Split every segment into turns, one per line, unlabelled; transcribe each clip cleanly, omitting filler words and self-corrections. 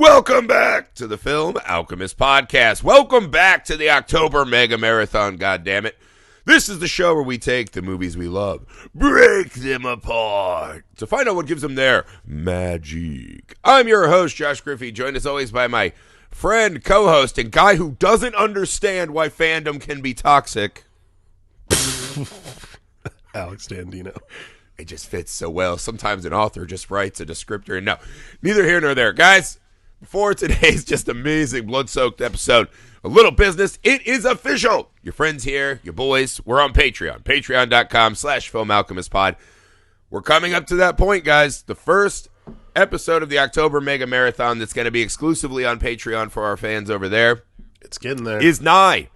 Welcome back to the Film Alchemist podcast. Welcome back to the October Mega Marathon, goddammit. This is the show where we take the movies we love, break them apart, to find out what gives them their magic. I'm your host, Josh Griffey, joined as always by my friend, co-host, and guy who doesn't understand why fandom can be toxic,
Alex Dandino.
It just fits so well. Sometimes an author just writes a descriptor, and no, neither here nor there. Guys, before today's just amazing blood-soaked episode, a little business. It is official. Your friends here, your boys, we're on Patreon. Patreon.com/FilmAlchemistPod. We're coming up to that point, guys. The first episode of the October Mega Marathon that's going to be exclusively on Patreon for our fans over there.
It's getting there.
Is nigh.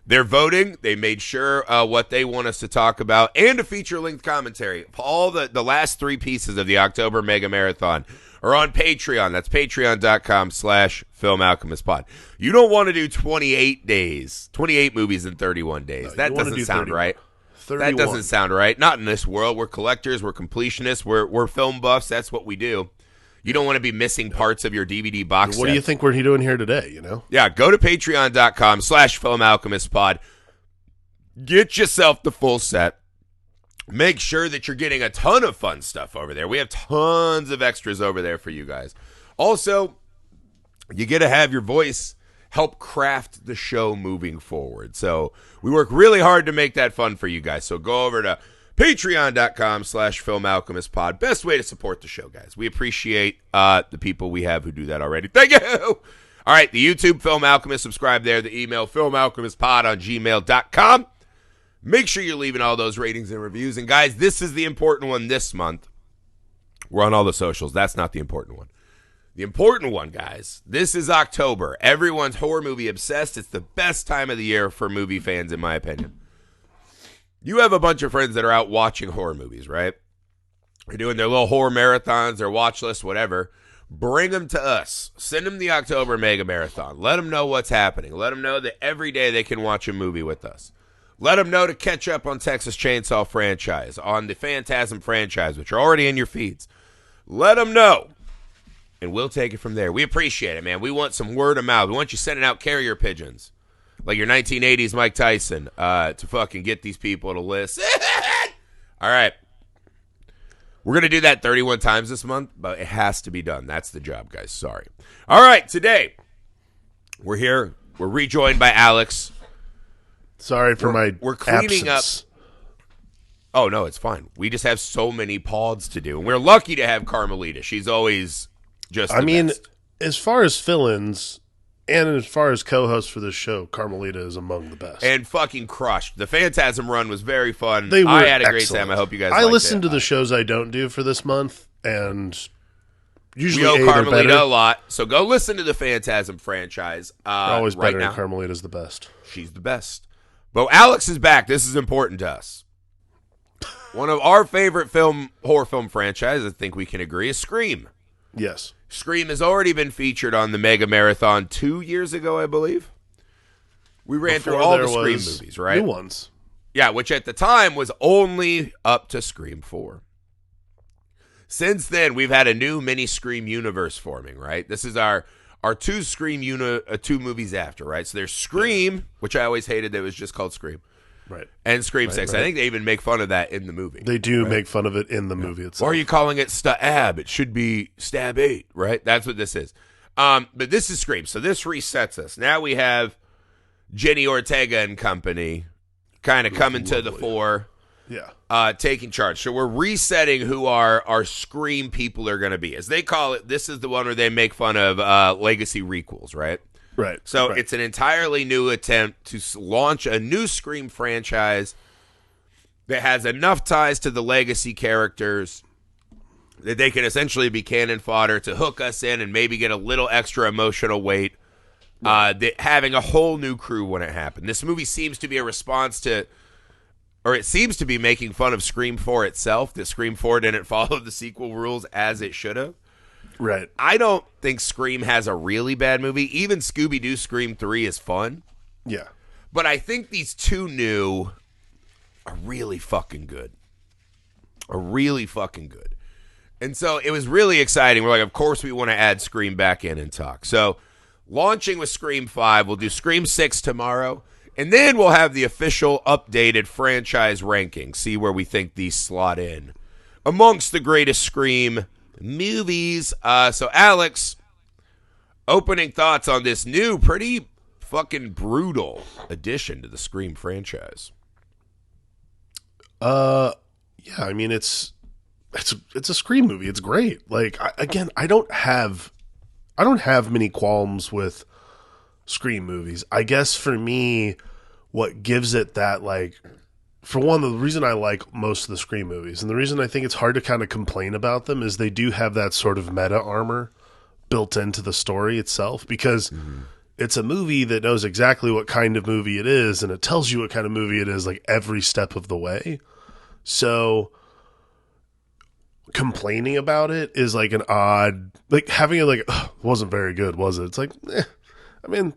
They're voting. They made sure what they want us to talk about and a feature-length commentary. All the last three pieces of the October Mega Marathon are on Patreon. That's patreon.com/FilmAlchemistPod. You don't want to do 28 movies in 31 days.
No,
that doesn't sound right.
31.
That doesn't sound right. Not in this world. We're collectors. We're completionists. We're film buffs. That's what we do. You don't want to be missing parts of your DVD box set.
What do you think we're doing here today,
Yeah, go to patreon.com/FilmAlchemistPod. Get yourself the full set. Make sure that you're getting a ton of fun stuff over there. We have tons of extras over there for you guys. Also, you get to have your voice help craft the show moving forward. So we work really hard to make that fun for you guys. So go over to patreon.com/FilmAlchemistPod. Best way to support the show, guys. We appreciate the people we have who do that already. Thank you. All right, the YouTube Film Alchemist, subscribe there. The email, filmalchemistpod@gmail.com. Make sure you're leaving all those ratings and reviews. And, guys, this is the important one this month. We're on all the socials. That's not the important one. The important one, guys, this is October. Everyone's horror movie obsessed. It's the best time of the year for movie fans, in my opinion. You have a bunch of friends that are out watching horror movies, right? They're doing their little horror marathons, their watch lists, whatever. Bring them to us. Send them the October Mega Marathon. Let them know what's happening. Let them know that every day they can watch a movie with us. Let them know to catch up on Texas Chainsaw franchise, on the Phantasm franchise, which are already in your feeds. Let them know, and we'll take it from there. We appreciate it, man. We want some word of mouth. We want you sending out carrier pigeons, like your 1980s Mike Tyson, to fucking get these people to listen. All right. We're going to do that 31 times this month, but it has to be done. That's the job, guys. Sorry. All right, today, we're here. We're rejoined by Alex.
Sorry for
we're cleaning
absence.
up. Oh, no, it's fine. We just have so many pods to do. And we're lucky to have Carmelita. She's always just the best.
As far as fill-ins and as far as co-hosts for this show, Carmelita is among the best.
And fucking crushed. The Phantasm run was very fun.
They were
I had a great
excellent.
time. I hope you guys
I
liked
listened
it.
to the shows I don't do for this month, and usually
we owe
they're
Carmelita
better.
a lot. So go listen to the Phantasm franchise.
They're always
right
better,
now.
and Carmelita's the best.
She's the best. But Alex is back. This is important to us. One of our favorite horror film franchises, I think we can agree, is Scream.
Yes.
Scream has already been featured on the Mega Marathon 2 years ago, I believe. We ran through all the Scream movies, right?
New ones.
Yeah, which at the time was only up to Scream 4. Since then, we've had a new mini Scream universe forming, right? This is our two Scream two movies after, right? So there's Scream, which I always hated that it was just called Scream.
Right.
And Scream 6.
Right.
I think they even make fun of that in the movie.
They do make fun of it in the movie itself.
Why are you calling it Stab? It should be Stab 8, right? That's what this is. But this is Scream. So this resets us. Now we have Jenny Ortega and company kind of coming to the fore.
Yeah.
Taking charge. So we're resetting who our Scream people are going to be. As they call it, this is the one where they make fun of legacy requels, right?
Right.
So
right.
it's an entirely new attempt to launch a new Scream franchise that has enough ties to the legacy characters that they can essentially be cannon fodder to hook us in and maybe get a little extra emotional weight. Having a whole new crew when it happened. This movie seems to be a response to, or it seems to be making fun of Scream 4 itself, that Scream 4 didn't follow the sequel rules as it should have.
Right.
I don't think Scream has a really bad movie. Even Scooby-Doo Scream 3 is fun.
Yeah.
But I think these two new are really fucking good. And so it was really exciting. We're like, of course we want to add Scream back in and talk. So launching with Scream 5, we'll do Scream 6 tomorrow, and then we'll have the official updated franchise ranking, see where we think these slot in amongst the greatest Scream movies. So Alex, opening thoughts on this new, pretty fucking brutal addition to the Scream franchise.
Yeah, I mean it's a Scream movie. It's great. Like I don't have many qualms with Scream movies. I guess for me, what gives it that, like, for one, the reason I like most of the Scream movies, and the reason I think it's hard to kind of complain about them, is they do have that sort of meta armor built into the story itself, because it's a movie that knows exactly what kind of movie it is, and it tells you what kind of movie it is, like, every step of the way. So complaining about it is like an odd, like, having it like, wasn't very good, was it? It's like, I mean,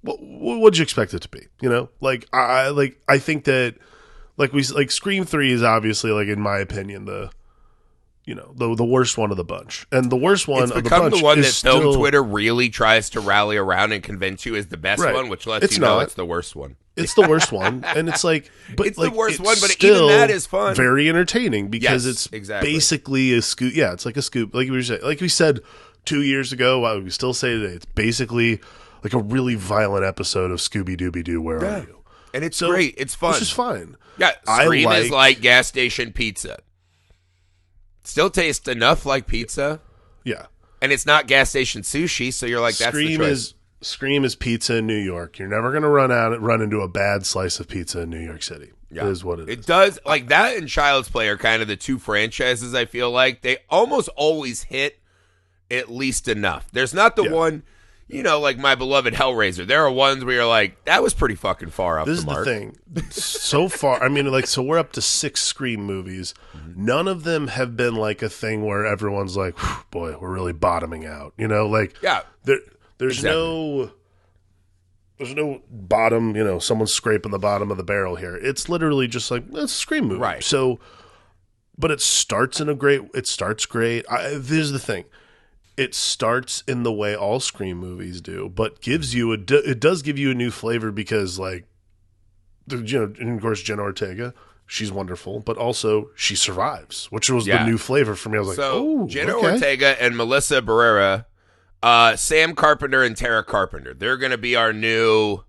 what'd you expect it to be? You know, like, I think that, like Scream 3 is obviously, like, in my opinion, the worst one of the bunch, and the worst one
it's
of the
become
bunch
the one
is
that
still,
film Twitter really tries to rally around and convince you is the best
Right.
one, which lets
It's
you know
not.
it's the worst one.
It's the worst one, and it's like, but
It's
like,
the worst
it's
one, but
still
even that is fun.
very entertaining, because
Yes,
it's
exactly.
basically a scoop. Yeah, it's like a scoop. Like we said 2 years ago. We still say today. It's basically like a really violent episode of Scooby Dooby Doo. Where are you?
And it's
So,
great. It's fun.
Which is fine.
Yeah,
I
Scream is
like-
like gas station pizza. Still tastes enough like pizza,
Yeah,
and it's not gas station sushi, so you're like, that's the choice.
Scream is pizza in New York. You're never going to run into a bad slice of pizza in New York City.
Yeah.
It is what it is.
It does, like, that and Child's Play are kind of the two franchises I feel like. They almost always hit at least enough. There's not the one, like my beloved Hellraiser. There are ones where you're like, that was pretty fucking far off
This
the
is
mark.
the thing. So far, I mean, like, so we're up to 6 Scream movies. None of them have been like a thing where everyone's like, "Whew, boy, we're really bottoming out." Like,
Yeah.
there's
Exactly.
no bottom. Someone's scraping the bottom of the barrel here. It's literally just like, it's a Scream movie.
Right.
So, but it starts great. Here's the thing. It starts in the way all Scream movies do, but it does give you a new flavor, because, like, and of course, Jenna Ortega, she's wonderful, but also she survives, which was the new flavor for me. I was like,
So
oh,
Jenna
okay.
Ortega and Melissa Barrera, Sam Carpenter and Tara Carpenter, they're going to be our new.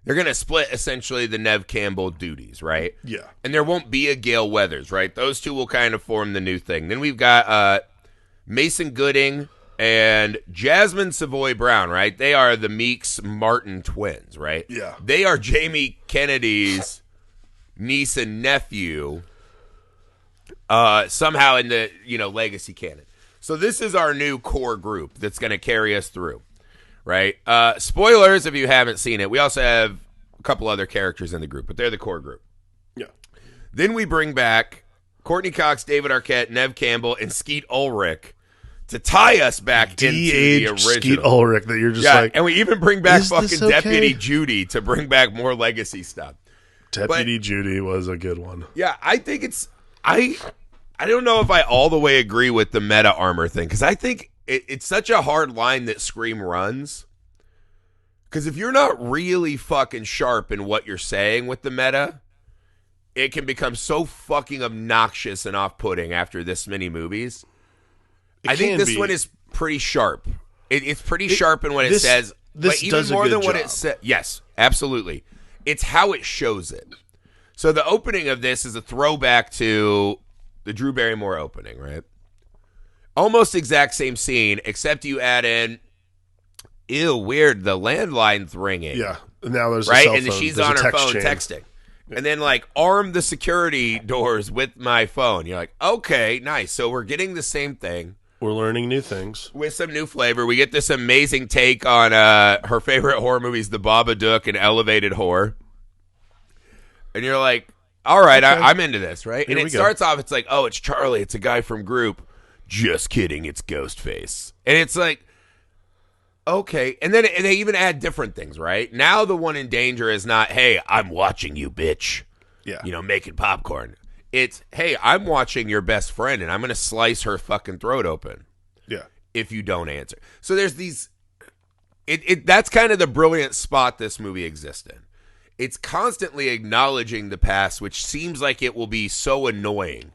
They're going to split essentially the Nev Campbell duties, right?
Yeah.
And there won't be a Gale Weathers, right? Those two will kind of form the new thing. Then we've got Mason Gooding and Jasmine Savoy Brown, right? They are the Meeks Martin twins, right?
Yeah.
They are Jamie Kennedy's niece and nephew, somehow in the legacy canon. So this is our new core group that's going to carry us through, right? Spoilers if you haven't seen it. We also have a couple other characters in the group, but they're the core group.
Yeah.
Then we bring back Courtney Cox, David Arquette, Nev Campbell, and Skeet Ulrich to tie us back into the original.
Skeet Ulrich, that you're just
Yeah,
like,
and we even bring back
is this
fucking Deputy
okay?
Judy to bring back more legacy stuff.
Deputy Judy was a good one.
Yeah, I think it's I don't know if I all the way agree with the meta armor thing, because I think it's such a hard line that Scream runs. Because if you're not really fucking sharp in what you're saying with the meta, it can become so fucking obnoxious and off-putting after this many movies. I think this one is pretty sharp. It's pretty sharp in what it says, but even more than what it says. Yes, absolutely. It's how it shows it. So the opening of this is a throwback to the Drew Barrymore opening, right? Almost exact same scene, except you add in, ew, weird, the landline's ringing.
Yeah. And now there's
right?
a cell
And
phone.
she's
There's
on
a
her
text
phone
chain.
texting. And then, like, arm the security doors with my phone. You're like, okay, nice. So we're getting the same thing.
We're learning new things.
With some new flavor. We get this amazing take on her favorite horror movies, The Babadook and Elevated Horror. And you're like, all right,
Okay.
I'm into this, right?
Here
and
we
it
go.
starts off, it's like, oh, it's Charlie. It's a guy from Group. Just kidding. It's Ghostface. And it's like, okay. And then they even add different things, right? Now the one in danger is not, hey, I'm watching you, bitch.
Yeah.
Making popcorn. It's, hey, I'm watching your best friend and I'm going to slice her fucking throat open.
Yeah.
If you don't answer. So there's these, that's kind of the brilliant spot this movie exists in. It's constantly acknowledging the past, which seems like it will be so annoying.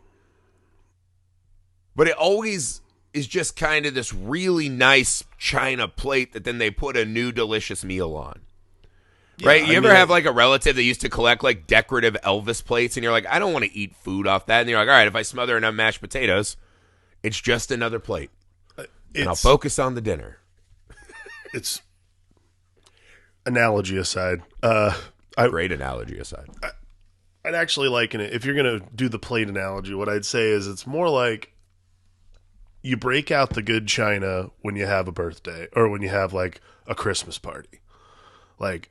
But it always is just kind of this really nice china plate that then they put a new delicious meal on. Yeah, right? You ever have like a relative that used to collect like decorative Elvis plates and you're like, I don't want to eat food off that. And you're like, all right, if I smother enough mashed potatoes, it's just another plate. And I'll focus on the dinner.
It's analogy aside.
Great analogy aside.
I'd actually liken it, if you're going to do the plate analogy, what I'd say is it's more like you break out the good china when you have a birthday or when you have like a Christmas party. Like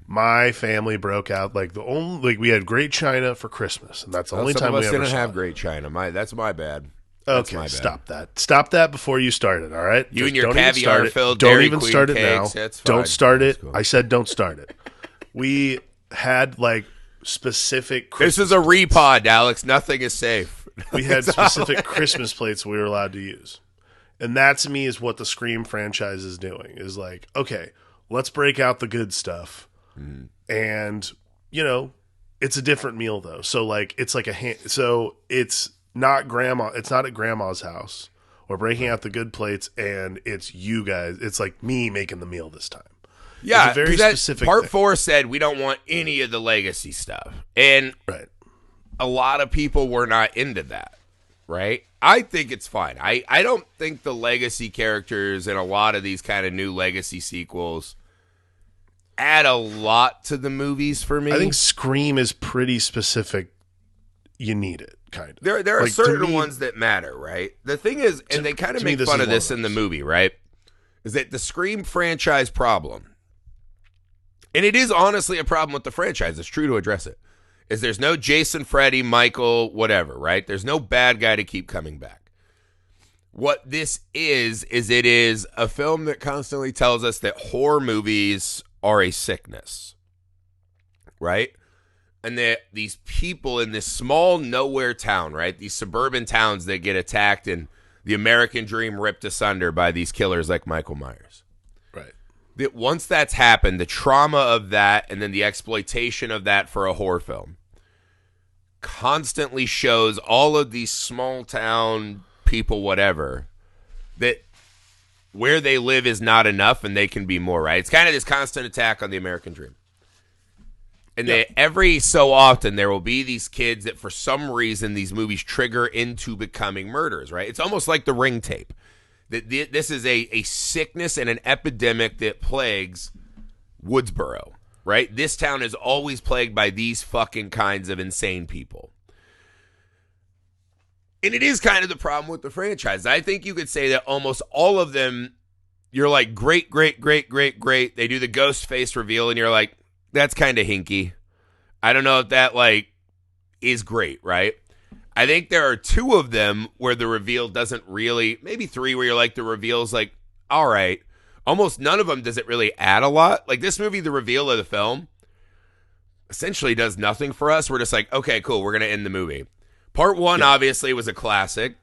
my family broke out we had great china for Christmas, and that's the only time we ever
didn't have great china. That's my bad. That's
okay, stop that. Stop that before you start it, all right?
You and your caviar-filled
Don't
Dairy
even
Queen
start it
cakes.
now.
That's fine.
Don't start it.
Cool.
I said don't start it. We had like specific Christmas
This is a repod, Alex. Nothing is safe.
We had specific Christmas plates we were allowed to use. And that to me is what the Scream franchise is doing. Is like, okay, let's break out the good stuff. And, it's a different meal though. So like it's like so it's not at grandma's house. We're breaking out the good plates and it's you guys. It's like me making the meal this time.
Yeah,
it's a very specific
Part
thing.
4 said we don't want any of the legacy stuff. And a lot of people were not into that, right? I think it's fine. I don't think the legacy characters in a lot of these kind of new legacy sequels add a lot to the movies for me.
I think Scream is pretty specific. You need it, kind of.
There are certain ones that matter, right? The thing is, and they kind of make fun of this in the movie, right? Is that the Scream franchise problem, and it is honestly a problem with the franchise, it's true to address it, is there's no Jason, Freddy, Michael, whatever, right? There's no bad guy to keep coming back. What this is it is a film that constantly tells us that horror movies are a sickness, right? And that these people in this small nowhere town, right? These suburban towns that get attacked and the American dream ripped asunder by these killers like Michael Myers.
Right.
That once that's happened, the trauma of that and then the exploitation of that for a horror film constantly shows all of these small town people, whatever, that where they live is not enough and they can be more, right? It's kind of this constant attack on the American dream. And every so often there will be these kids that for some reason these movies trigger into becoming murderers, right? It's almost like the Ring tape. This is a sickness and an epidemic that plagues Woodsboro, right? This town is always plagued by these fucking kinds of insane people. And it is kind of the problem with the franchise. I think you could say that almost all of them, you're like, great, great, great, great, great. They do the ghost face reveal, and you're like, that's kind of hinky. I don't know if that, like, is great, right? I think there are 2 of them where the reveal doesn't really, maybe 3 where you're like, the reveal's like, all right. Almost none of them does it really add a lot. Like, this movie, the reveal of the film, essentially does nothing for us. We're just like, okay, cool, we're going to end the movie. Part 1, obviously, was a classic.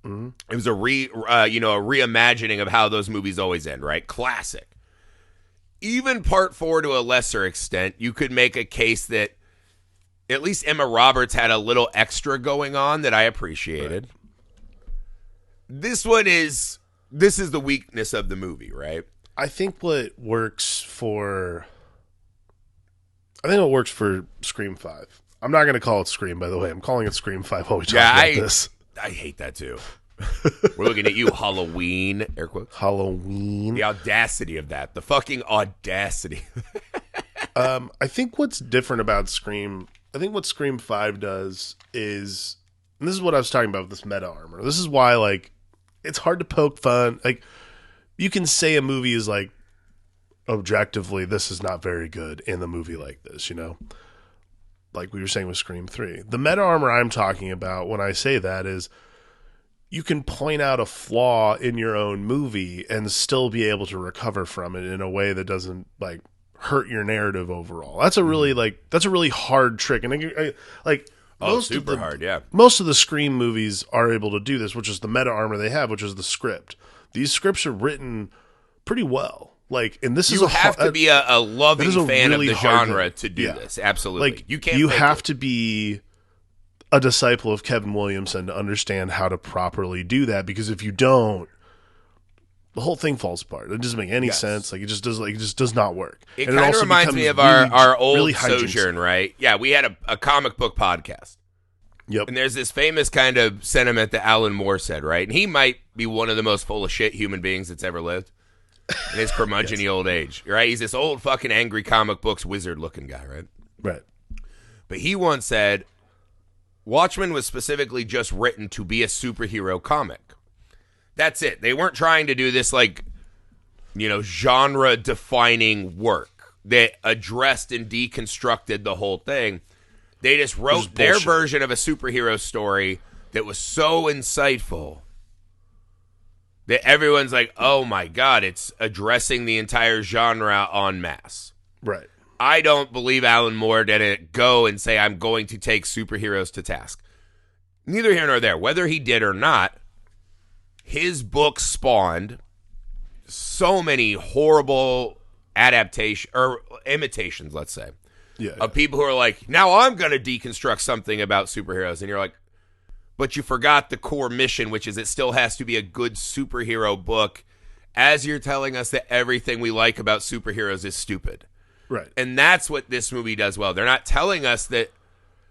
Mm-hmm. It was a reimagining of how those movies always end, right? Classic. Even Part 4, to a lesser extent, you could make a case that at least Emma Roberts had a little extra going on that I appreciated. Right. This is the weakness of the movie, right?
I think what works for Scream 5. I'm not going to call it Scream, by the way. I'm calling it Scream 5 while we talk about this.
I hate that too. We're looking at you, Halloween, air quotes.
Halloween.
The audacity of that. The fucking audacity.
I think what's different about Scream, I think what Scream 5 does is, and this is what I was talking about with this meta armor. This is why, like, it's hard to poke fun. Like, you can say a movie is, like, objectively, this is not very good in the movie like this, like we were saying with Scream 3. The meta armor I'm talking about when I say that is you can point out a flaw in your own movie and still be able to recover from it in a way that doesn't like hurt your narrative overall. That's a really hard trick. And
super hard, yeah.
Most of the Scream movies are able to do this, which is the meta armor they have, which is the script. These scripts are written pretty well. Like, and this
you have to be a loving fan really of the genre to do this. Absolutely.
Like,
you can't.
You have to be a disciple of Kevin Williamson to understand how to properly do that, because if you don't, the whole thing falls apart. It doesn't make any sense. Like, it just does not work.
It kind of reminds me of our old Sojourn, right? Yeah, we had a comic book podcast.
Yep.
And there's this famous kind of sentiment that Alan Moore said, right? And he might be one of the most full of shit human beings that's ever lived in his curmudgeon-y old age, right? He's this old fucking angry comic books wizard-looking guy, right?
Right.
But he once said, Watchmen was specifically just written to be a superhero comic. That's it. They weren't trying to do this, like, genre-defining work that addressed and deconstructed the whole thing. They just wrote their version of a superhero story that was so insightful that everyone's like, oh my God, it's addressing the entire genre en masse.
Right.
I don't believe Alan Moore didn't go and say, I'm going to take superheroes to task. Neither here nor there. Whether he did or not, his book spawned so many horrible imitations, let's say. Of people who are like, now I'm going to deconstruct something about superheroes. And you're like, but you forgot the core mission, which is it still has to be a good superhero book, as you're telling us that everything we like about superheroes is stupid.
Right.
And that's what this movie does well. They're not telling us that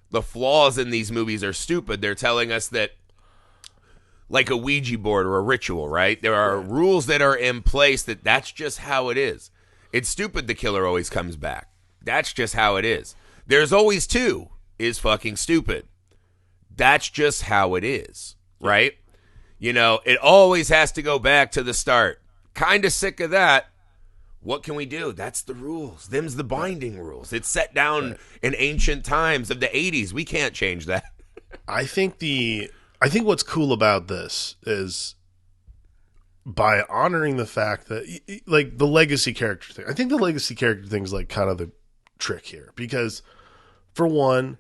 the flaws in these movies are stupid. They're telling us that, like a Ouija board or a ritual, right? There are rules that are in place that's just how it is. It's stupid the killer always comes back. That's just how it is. There's always two is fucking stupid. That's just how it is, right? It always has to go back to the start. Kind of sick of that. What can we do? That's the rules. Them's the binding rules. It's set down in ancient times of the 80s. We can't change that.
I think what's cool about this is by honoring the fact that, like, the legacy character thing. I think the legacy character thing is, like, kind of the trick here, because for one,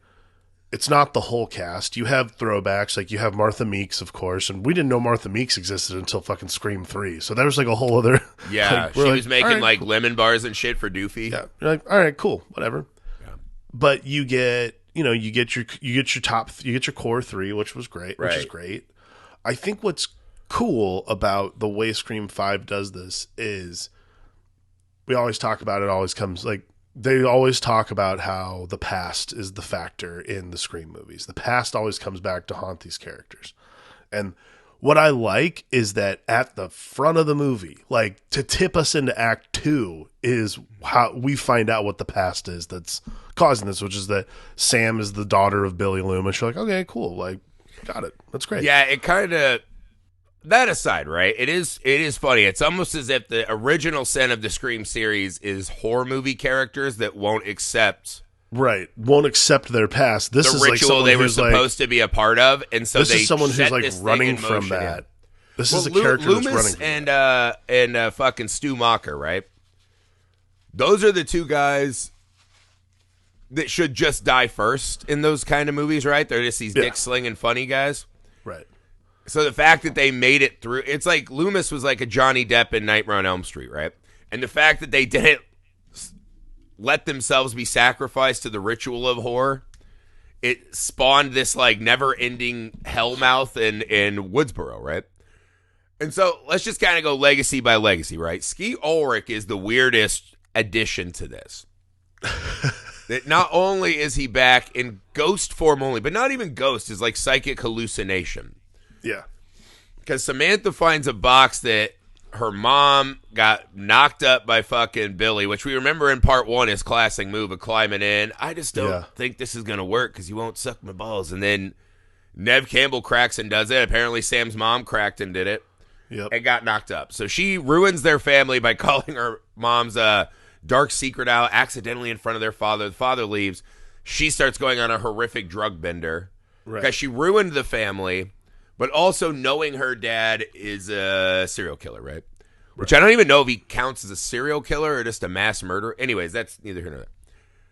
it's not the whole cast. You have throwbacks, like you have Martha Meeks, of course, and we didn't know Martha Meeks existed until fucking Scream 3. So that was like a whole other.
Yeah,
like,
she was making like lemon bars and shit for Doofy.
Yeah, you're like, all right, cool, whatever. Yeah. But you get your core three, which was great, which is great. I think what's cool about the way Scream 5 does this is we always talk about it. Always comes like. They always talk about how the past is the factor in the Scream movies. The past always comes back to haunt these characters. And what I like is that at the front of the movie, like to tip us into Act 2, is how we find out what the past is that's causing this, which is that Sam is the daughter of Billy Loomis. You're like, okay, cool. Like, got it. That's great.
Yeah, it kind of... That aside, right? It is funny. It's almost as if the original sin of the Scream series is horror movie characters that won't accept
their past. This is
ritual
like
they were supposed to be a part of, and so
this is someone who's like running from that. This is a character
Loomis
that's running from
and fucking Stu Macher, right? Those are the two guys that should just die first in those kind of movies, right? They're just these dick slinging funny guys,
right?
So the fact that they made it through, it's like Loomis was like a Johnny Depp in Nightmare on Elm Street, right? And the fact that they didn't let themselves be sacrificed to the ritual of horror, it spawned this like never-ending hellmouth in Woodsboro, right? And so let's just kind of go legacy by legacy, right? Skeet Ulrich is the weirdest addition to this. That not only is he back in ghost form only, but not even ghost, is like psychic hallucination.
Yeah.
Because Samantha finds a box that her mom got knocked up by fucking Billy, which we remember in part 1 is classic move of climbing in. I just don't think this is going to work because you won't suck my balls. And then Nev Campbell cracks and does it. Apparently Sam's mom cracked and did it.
Yep.
And got knocked up. So she ruins their family by calling her mom's dark secret out accidentally in front of their father. The father leaves. She starts going on a horrific drug bender. Because she ruined the family. But also knowing her dad is a serial killer, right? Which I don't even know if he counts as a serial killer or just a mass murderer. Anyways, that's neither here nor there.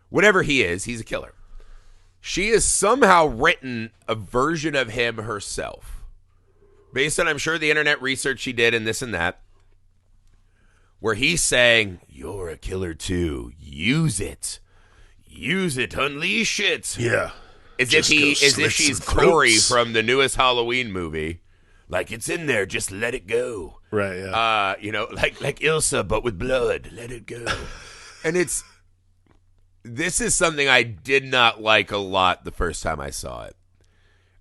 Whatever he is, he's a killer. she has somehow written a version of him herself, based on, I'm sure, the internet research she did and this and that, where he's saying, "You're a killer too. Use it. Use it. Unleash it."
Yeah.
As if she's Tori from the newest Halloween movie. Like, it's in there, just let it go.
Right, yeah.
Like Ilsa, but with blood. Let it go. And this is something I did not like a lot the first time I saw it.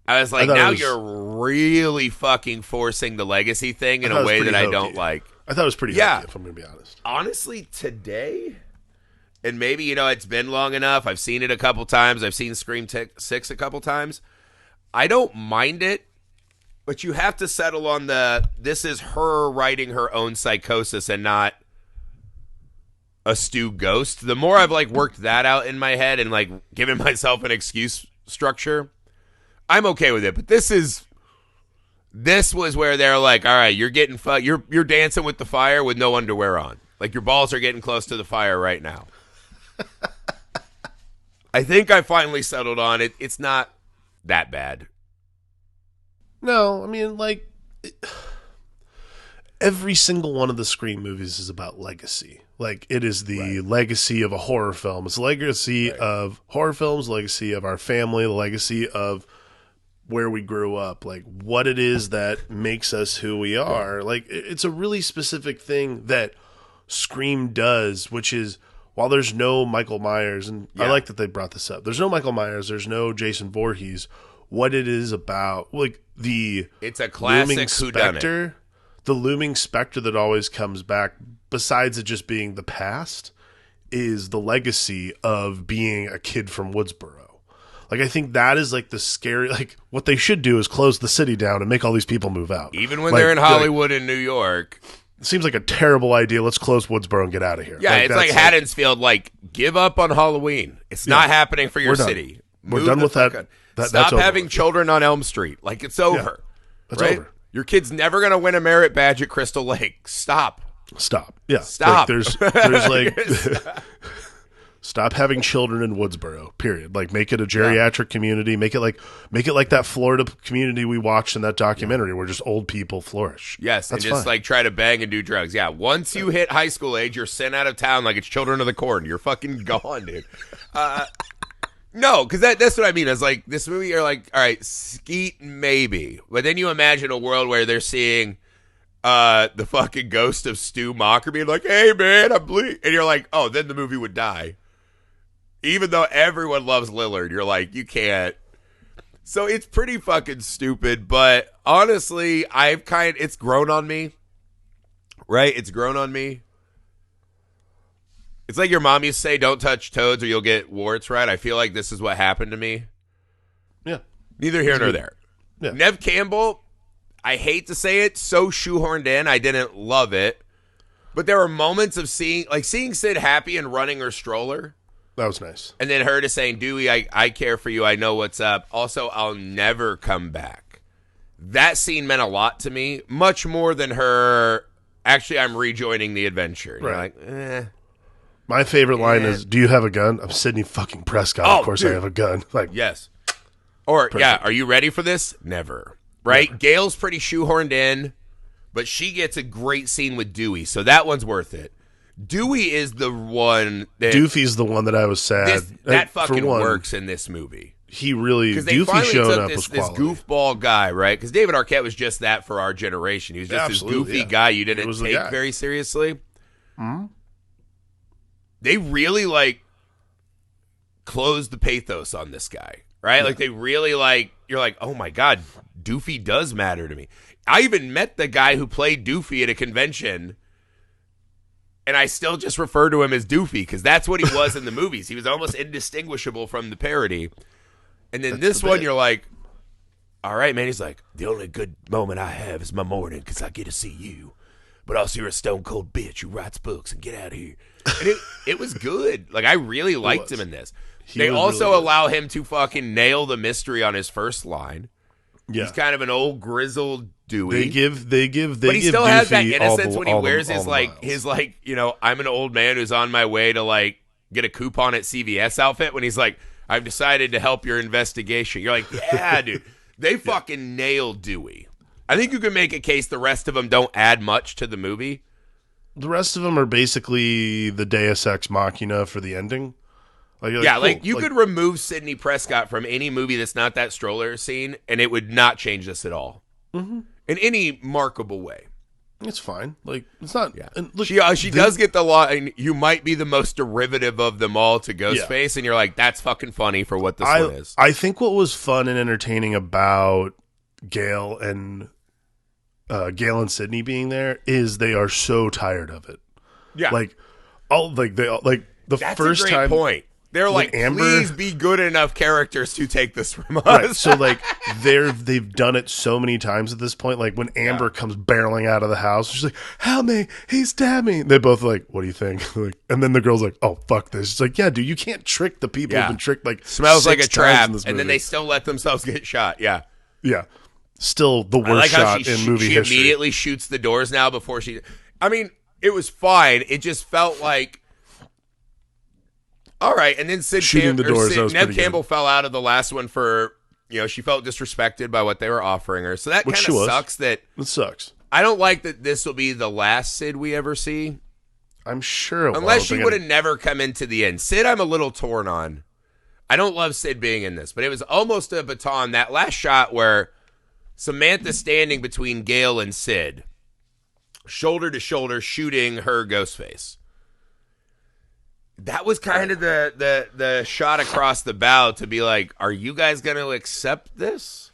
I was like, you're really fucking forcing the legacy thing in a way that I don't like.
I thought it was pretty hokey, if I'm going to be honest.
Honestly, today, and maybe, it's been long enough. I've seen it a couple times. I've seen Scream 6 a couple times. I don't mind it, but you have to settle on this is her writing her own psychosis and not a Stu ghost. The more I've worked that out in my head and given myself an excuse structure, I'm okay with it. But this was where they're like, all right, you're getting you're dancing with the fire with no underwear on. Like, your balls are getting close to the fire right now. I think I finally settled on it. It's not that bad.
No, I mean, every single one of the Scream movies is about legacy. It is the legacy of a horror film. It's the legacy of horror films, legacy of our family, the legacy of where we grew up, what it is that makes us who we are. It's a really specific thing that Scream does, which is, while there's no Michael Myers, and I like that they brought this up, there's no Michael Myers, there's no Jason Voorhees, what it is about,
it's a classic
looming specter, the looming specter that always comes back, besides it just being the past, is the legacy of being a kid from Woodsboro. I think that is the scary, what they should do is close the city down and make all these people move out.
Even when they're in Hollywood and New York.
It seems like a terrible idea. Let's close Woodsboro and get out of here.
Yeah, it's like Haddonfield, give up on Halloween. It's not happening for your city.
We're done with that.
Stop having children on Elm Street. It's over. Yeah,
that's over.
Your kid's never going to win a merit badge at Crystal Lake. Stop.
Yeah.
Stop.
There's stop having children in Woodsboro, period. Make it a geriatric community. Make it like that Florida community we watched in that documentary where just old people flourish.
Yes,
that's
and just
fine.
Try to bang and do drugs. Yeah, once you hit high school age, you're sent out of town like it's Children of the Corn. You're fucking gone, dude. No, because that's what I mean. It's this movie, you're all right, Skeet, maybe. But then you imagine a world where they're seeing the fucking ghost of Stu Macher being like, "Hey, man, I'm bleeding." And you're like, oh, then the movie would die. Even though everyone loves Lillard, you're like, you can't. So it's pretty fucking stupid, but honestly, it's grown on me. Right? It's grown on me. It's like your mom used to say, don't touch toads or you'll get warts, right? I feel like this is what happened to me.
Yeah.
Neither here nor there.
Yeah.
Nev Campbell, I hate to say it, so shoehorned in. I didn't love it. But there were moments of seeing Sid happy and running her stroller.
That was nice.
And then her just saying, Dewey, I care for you. I know what's up. Also, I'll never come back. That scene meant a lot to me. Much more than her, actually, I'm rejoining the adventure. And
right.
You're like, eh.
My favorite line is, do you have a gun? I'm Sidney fucking Prescott. Of course dude. I have a gun.
Yes. Or,
perfect.
Are you ready for this? Never. Right? Never. Gail's pretty shoehorned in, but she gets a great scene with Dewey. So that one's worth it. Dewey is the one that...
Doofy's the one that I was sad.
That fucking works in this movie.
He really...
Doofy
showing up was quality.
This goofball guy, right? Because David Arquette was just that for our generation. He was just this goofy guy you didn't take very seriously.
Mm-hmm.
They really, closed the pathos on this guy, right?
Yeah.
They really, you're like, oh my God, Doofy does matter to me. I even met the guy who played Doofy at a convention... And I still just refer to him as Doofy because that's what he was in the movies. He was almost indistinguishable from the parody. And then this one, you're like, all right, man. He's like, the only good moment I have is my morning because I get to see you. But also you're a stone cold bitch who writes books and get out of here. And it was good. I really liked him in this. They also allow him to fucking nail the mystery on his first line. Yeah. He's kind of an old grizzled Dewey.
But
he still
Doofy
has that innocence when he wears his
miles.
I'm an old man who's on my way to get a coupon at CVS outfit when he's like, I've decided to help your investigation. You're like, yeah, dude. They fucking nailed Dewey. I think you can make a case the rest of them don't add much to the movie.
The rest of them are basically the Deus Ex Machina for the ending.
Like you could remove Sidney Prescott from any movie that's not that stroller scene, and it would not change this at all in any markable way.
It's fine. Like it's not.
Yeah.
And look,
she does get the line. You might be the most derivative of them all to Ghostface, and you're like, that's fucking funny for what this one is.
I think what was fun and entertaining about Gale and Sydney being there is they are so tired of it.
Yeah,
the
that's
first
a great
time
point. They're like,
Amber,
please be good enough characters to take this from us.
Right. So like they've done it so many times at this point. Like when Amber comes barreling out of the house, she's like, "Help me! He stabbed me!" They both like, "What do you think?" Like, and then the girl's like, "Oh fuck this!" She's like, "Yeah, dude, you can't trick the people who've been tricked like
smells like a
6
trap,"
times in this movie.
and then they still let themselves get shot. Yeah,
yeah. Still the worst shot in movie history.
She immediately shoots the doors now before she. I mean, it was fine. It just felt like. All right, and then Neve Campbell fell out of the last one for, she felt disrespected by what they were offering her. So that kind of sucks.
It sucks.
I don't like that this will be the last Sid we ever see.
I'm sure it will.
Unless she would have never come into the end. Sid, I'm a little torn on. I don't love Sid being in this, but it was almost a baton. That last shot where Samantha standing between Gale and Sid, shoulder to shoulder, shooting her Ghostface. That was kind of the shot across the bow to be like, are you guys going to accept this?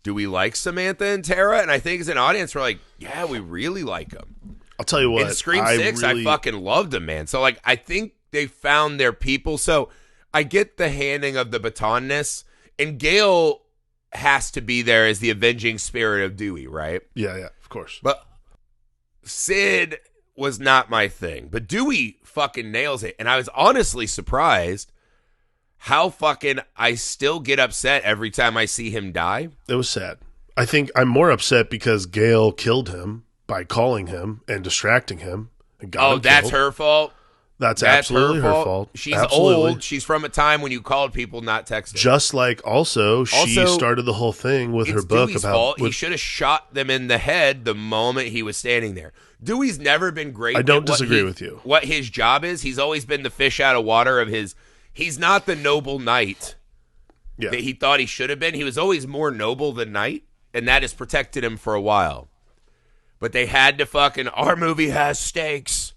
Do we like Samantha and Tara? And I think as an audience, we're like, yeah, we really like them.
I'll tell you what.
In Scream 6, I fucking loved them, man. So, like, I think they found their people. So I get the handing of the batonness. And Gale has to be there as the avenging spirit of Dewey, right?
Yeah, of course.
But Sid was not my thing. But Dewey fucking nails it. And I was honestly surprised how fucking I still get upset every time I see him die.
It was sad. I think I'm more upset because Gale killed him by calling him and distracting him. And got him
that's
killed.
her fault?
That's absolutely her fault.
She's
absolutely.
Old. She's from a time when you called people, not texting.
Just like also she started the whole thing with her book
Dewey's
about.
Fault. He should have shot them in the head the moment he was standing there. Dewey's never been great.
I don't disagree with you.
What his job is, he's always been the fish out of water of his. He's not the noble knight that he thought he should have been. He was always more noble than knight, and that has protected him for a while. But they had to fucking. Our movie has stakes.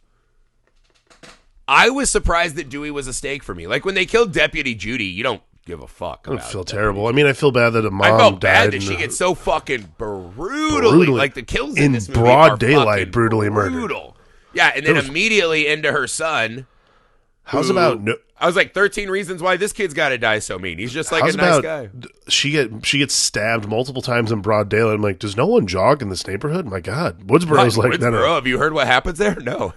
I was surprised that Dewey was a stake for me. Like when they killed Deputy Judy, you don't give a fuck about it.
I feel terrible. I mean, I feel bad that a mom
I felt bad
died
that she gets so fucking brutally like the kills in this movie
broad daylight, brutally murdered.
Brutal. Yeah, and then immediately into her son.
How's about
I was like 13 reasons why this kid's got to die so mean. He's just like a nice guy.
She gets stabbed multiple times in broad daylight. I'm like, does no one jog in this neighborhood? My God, Woodsboro's like, no.
Have you heard what happens there? No.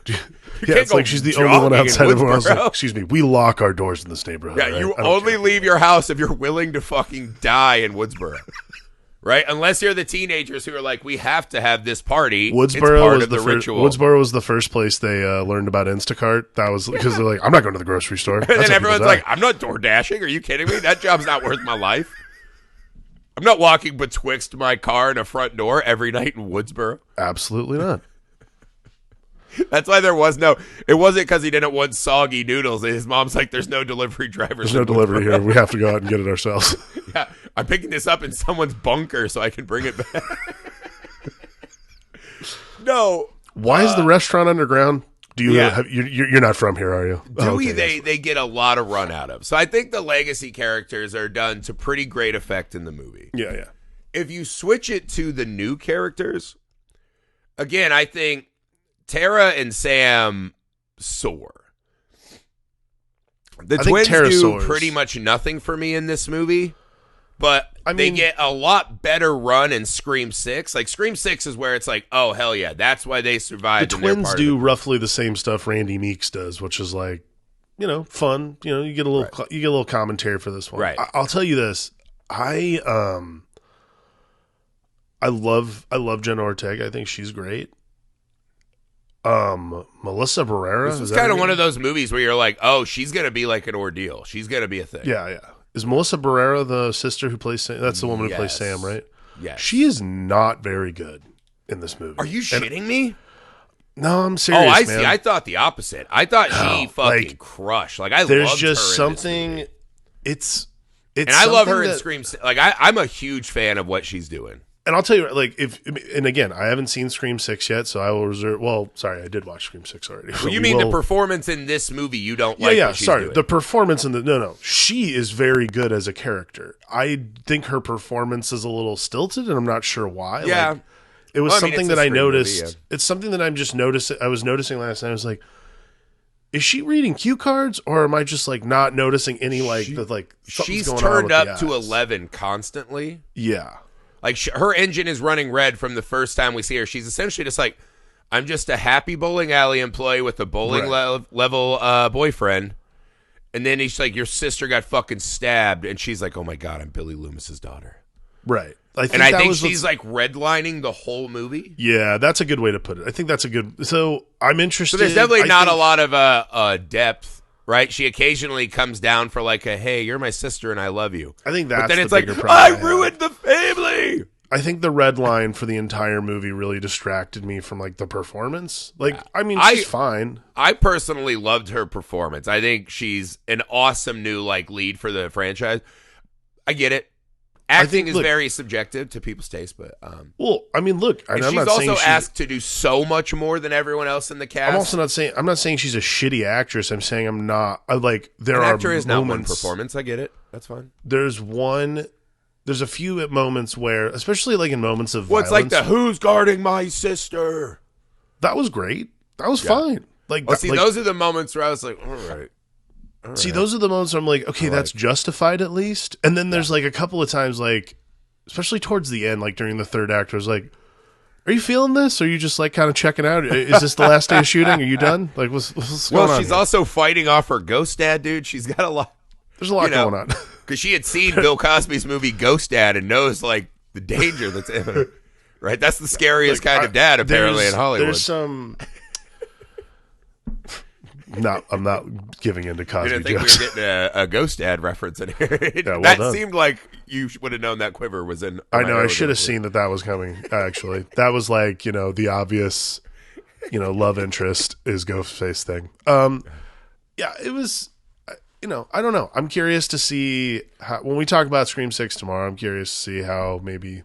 Yeah, it's like she's the only one outside of us. Like, excuse me, we lock our doors in this neighborhood.
Yeah, right? You only leave your house if you're willing to fucking die in Woodsboro. Right? Unless you're the teenagers who are like, we have to have this party.
Woodsboro was
the ritual.
Woodsboro was the first place they learned about Instacart. That was because they're like, I'm not going to the grocery store.
And then everyone's like, I'm not door dashing. Are you kidding me? That job's not worth my life. I'm not walking betwixt my car and a front door every night in Woodsboro.
Absolutely not.
That's why it wasn't because he didn't want soggy noodles. His mom's like, there's no delivery drivers.
There's no delivery here. We have to go out and get it ourselves.
Yeah, I'm picking this up in someone's bunker so I can bring it back. No.
Why is the restaurant underground? Do you you're not from here, are you?
Dewey, they get a lot of run out of. So I think the legacy characters are done to pretty great effect in the movie.
Yeah.
If you switch it to the new characters, again, I think Tara and Sam soar. The twins do pretty much nothing for me in this movie, but they get a lot better run in Scream 6. Like Scream 6 is where it's like, oh hell yeah, that's why they survived.
The twins do roughly the same stuff Randy Meeks does, which is like, fun. You get a little commentary for this one.
Right.
I'll tell you this. I love Jenna Ortega. I think she's great. Melissa Barrera.
This was kind of one of those movies where you're like, oh, she's gonna be like an ordeal. She's gonna be a thing.
Yeah. Is Melissa Barrera the sister who plays Sam? That's the woman who plays Sam, right?
Yes.
She is not very good in this movie.
Are you shitting me?
No, I'm serious.
Oh, I
man.
see. I thought the opposite. I thought she fucking crushed. Like
there's
loved
just
her
something. It's
and I love her in Scream. Like I'm a huge fan of what she's doing.
And I'll tell you, like, and again, I haven't seen Scream 6 yet, so I will reserve. Well, sorry, I did watch Scream 6 already.
Well, you mean the performance in this movie you don't like?
Yeah, sorry. Doing. The performance in no. She is very good as a character. I think her performance is a little stilted, and I'm not sure why.
Yeah.
Like, it was something that I noticed.
Movie, yeah.
It's something that I'm just noticing. I was noticing last night. I was like, is she reading cue cards, or am I just like not noticing any
she's
going
turned
on
up to 11 constantly.
Yeah.
Like her engine is running red from the first time we see her. She's essentially just like, I'm just a happy bowling alley employee with a bowling level boyfriend. And then he's like, your sister got fucking stabbed. And she's like, oh my God, I'm Billy Loomis's daughter.
Right. I
think she's like redlining the whole movie.
Yeah, that's a good way to put it. I think that's a good. So I'm interested.
So there's definitely not a lot of depth. Right, she occasionally comes down for like a, "Hey, you're my sister and I love you."
I think that's.
But then it's
the
like,
problem
I ruined the family.
I think the red line for the entire movie really distracted me from like the performance. Like, I mean, she's fine.
I personally loved her performance. I think she's an awesome new like lead for the franchise. I get it. Acting is very subjective to people's taste, but
well, I mean, look,
and she's also asked to do so much more than everyone else in the cast.
I'm also not saying she's a shitty actress. I'm saying I'm not. There
An
are
actor is
moments,
not one performance. I get it. That's fine.
There's a few moments where, especially like in moments of
violence, like the "Who's guarding my sister?"
That was great. That was fine. Like,
those are the moments where I was like, all right.
See, those are the moments where I'm like, okay, that's justified at least. And then there's like a couple of times, like, especially towards the end, like during the third act, I was like, are you feeling this? Or are you just like kind of checking out? Is this the last day of shooting? Are you done? Like, what's going on?
Well, she's also fighting off her ghost dad, dude. She's got a lot.
There's a lot going on.
Because she had seen Bill Cosby's movie Ghost Dad and knows like the danger that's imminent. Right? That's the scariest kind of dad, apparently, in Hollywood.
There's some. No, I'm not giving into Cosby
jokes. I didn't think we were getting a Ghost Dad reference in here. That
done.
Seemed like you would have known that quiver was in.
I know. I should have seen that was coming, actually. That was like, the obvious, love interest is Ghostface thing. Yeah, it was, I don't know. I'm curious to see how, when we talk about Scream 6 tomorrow, I'm curious to see how maybe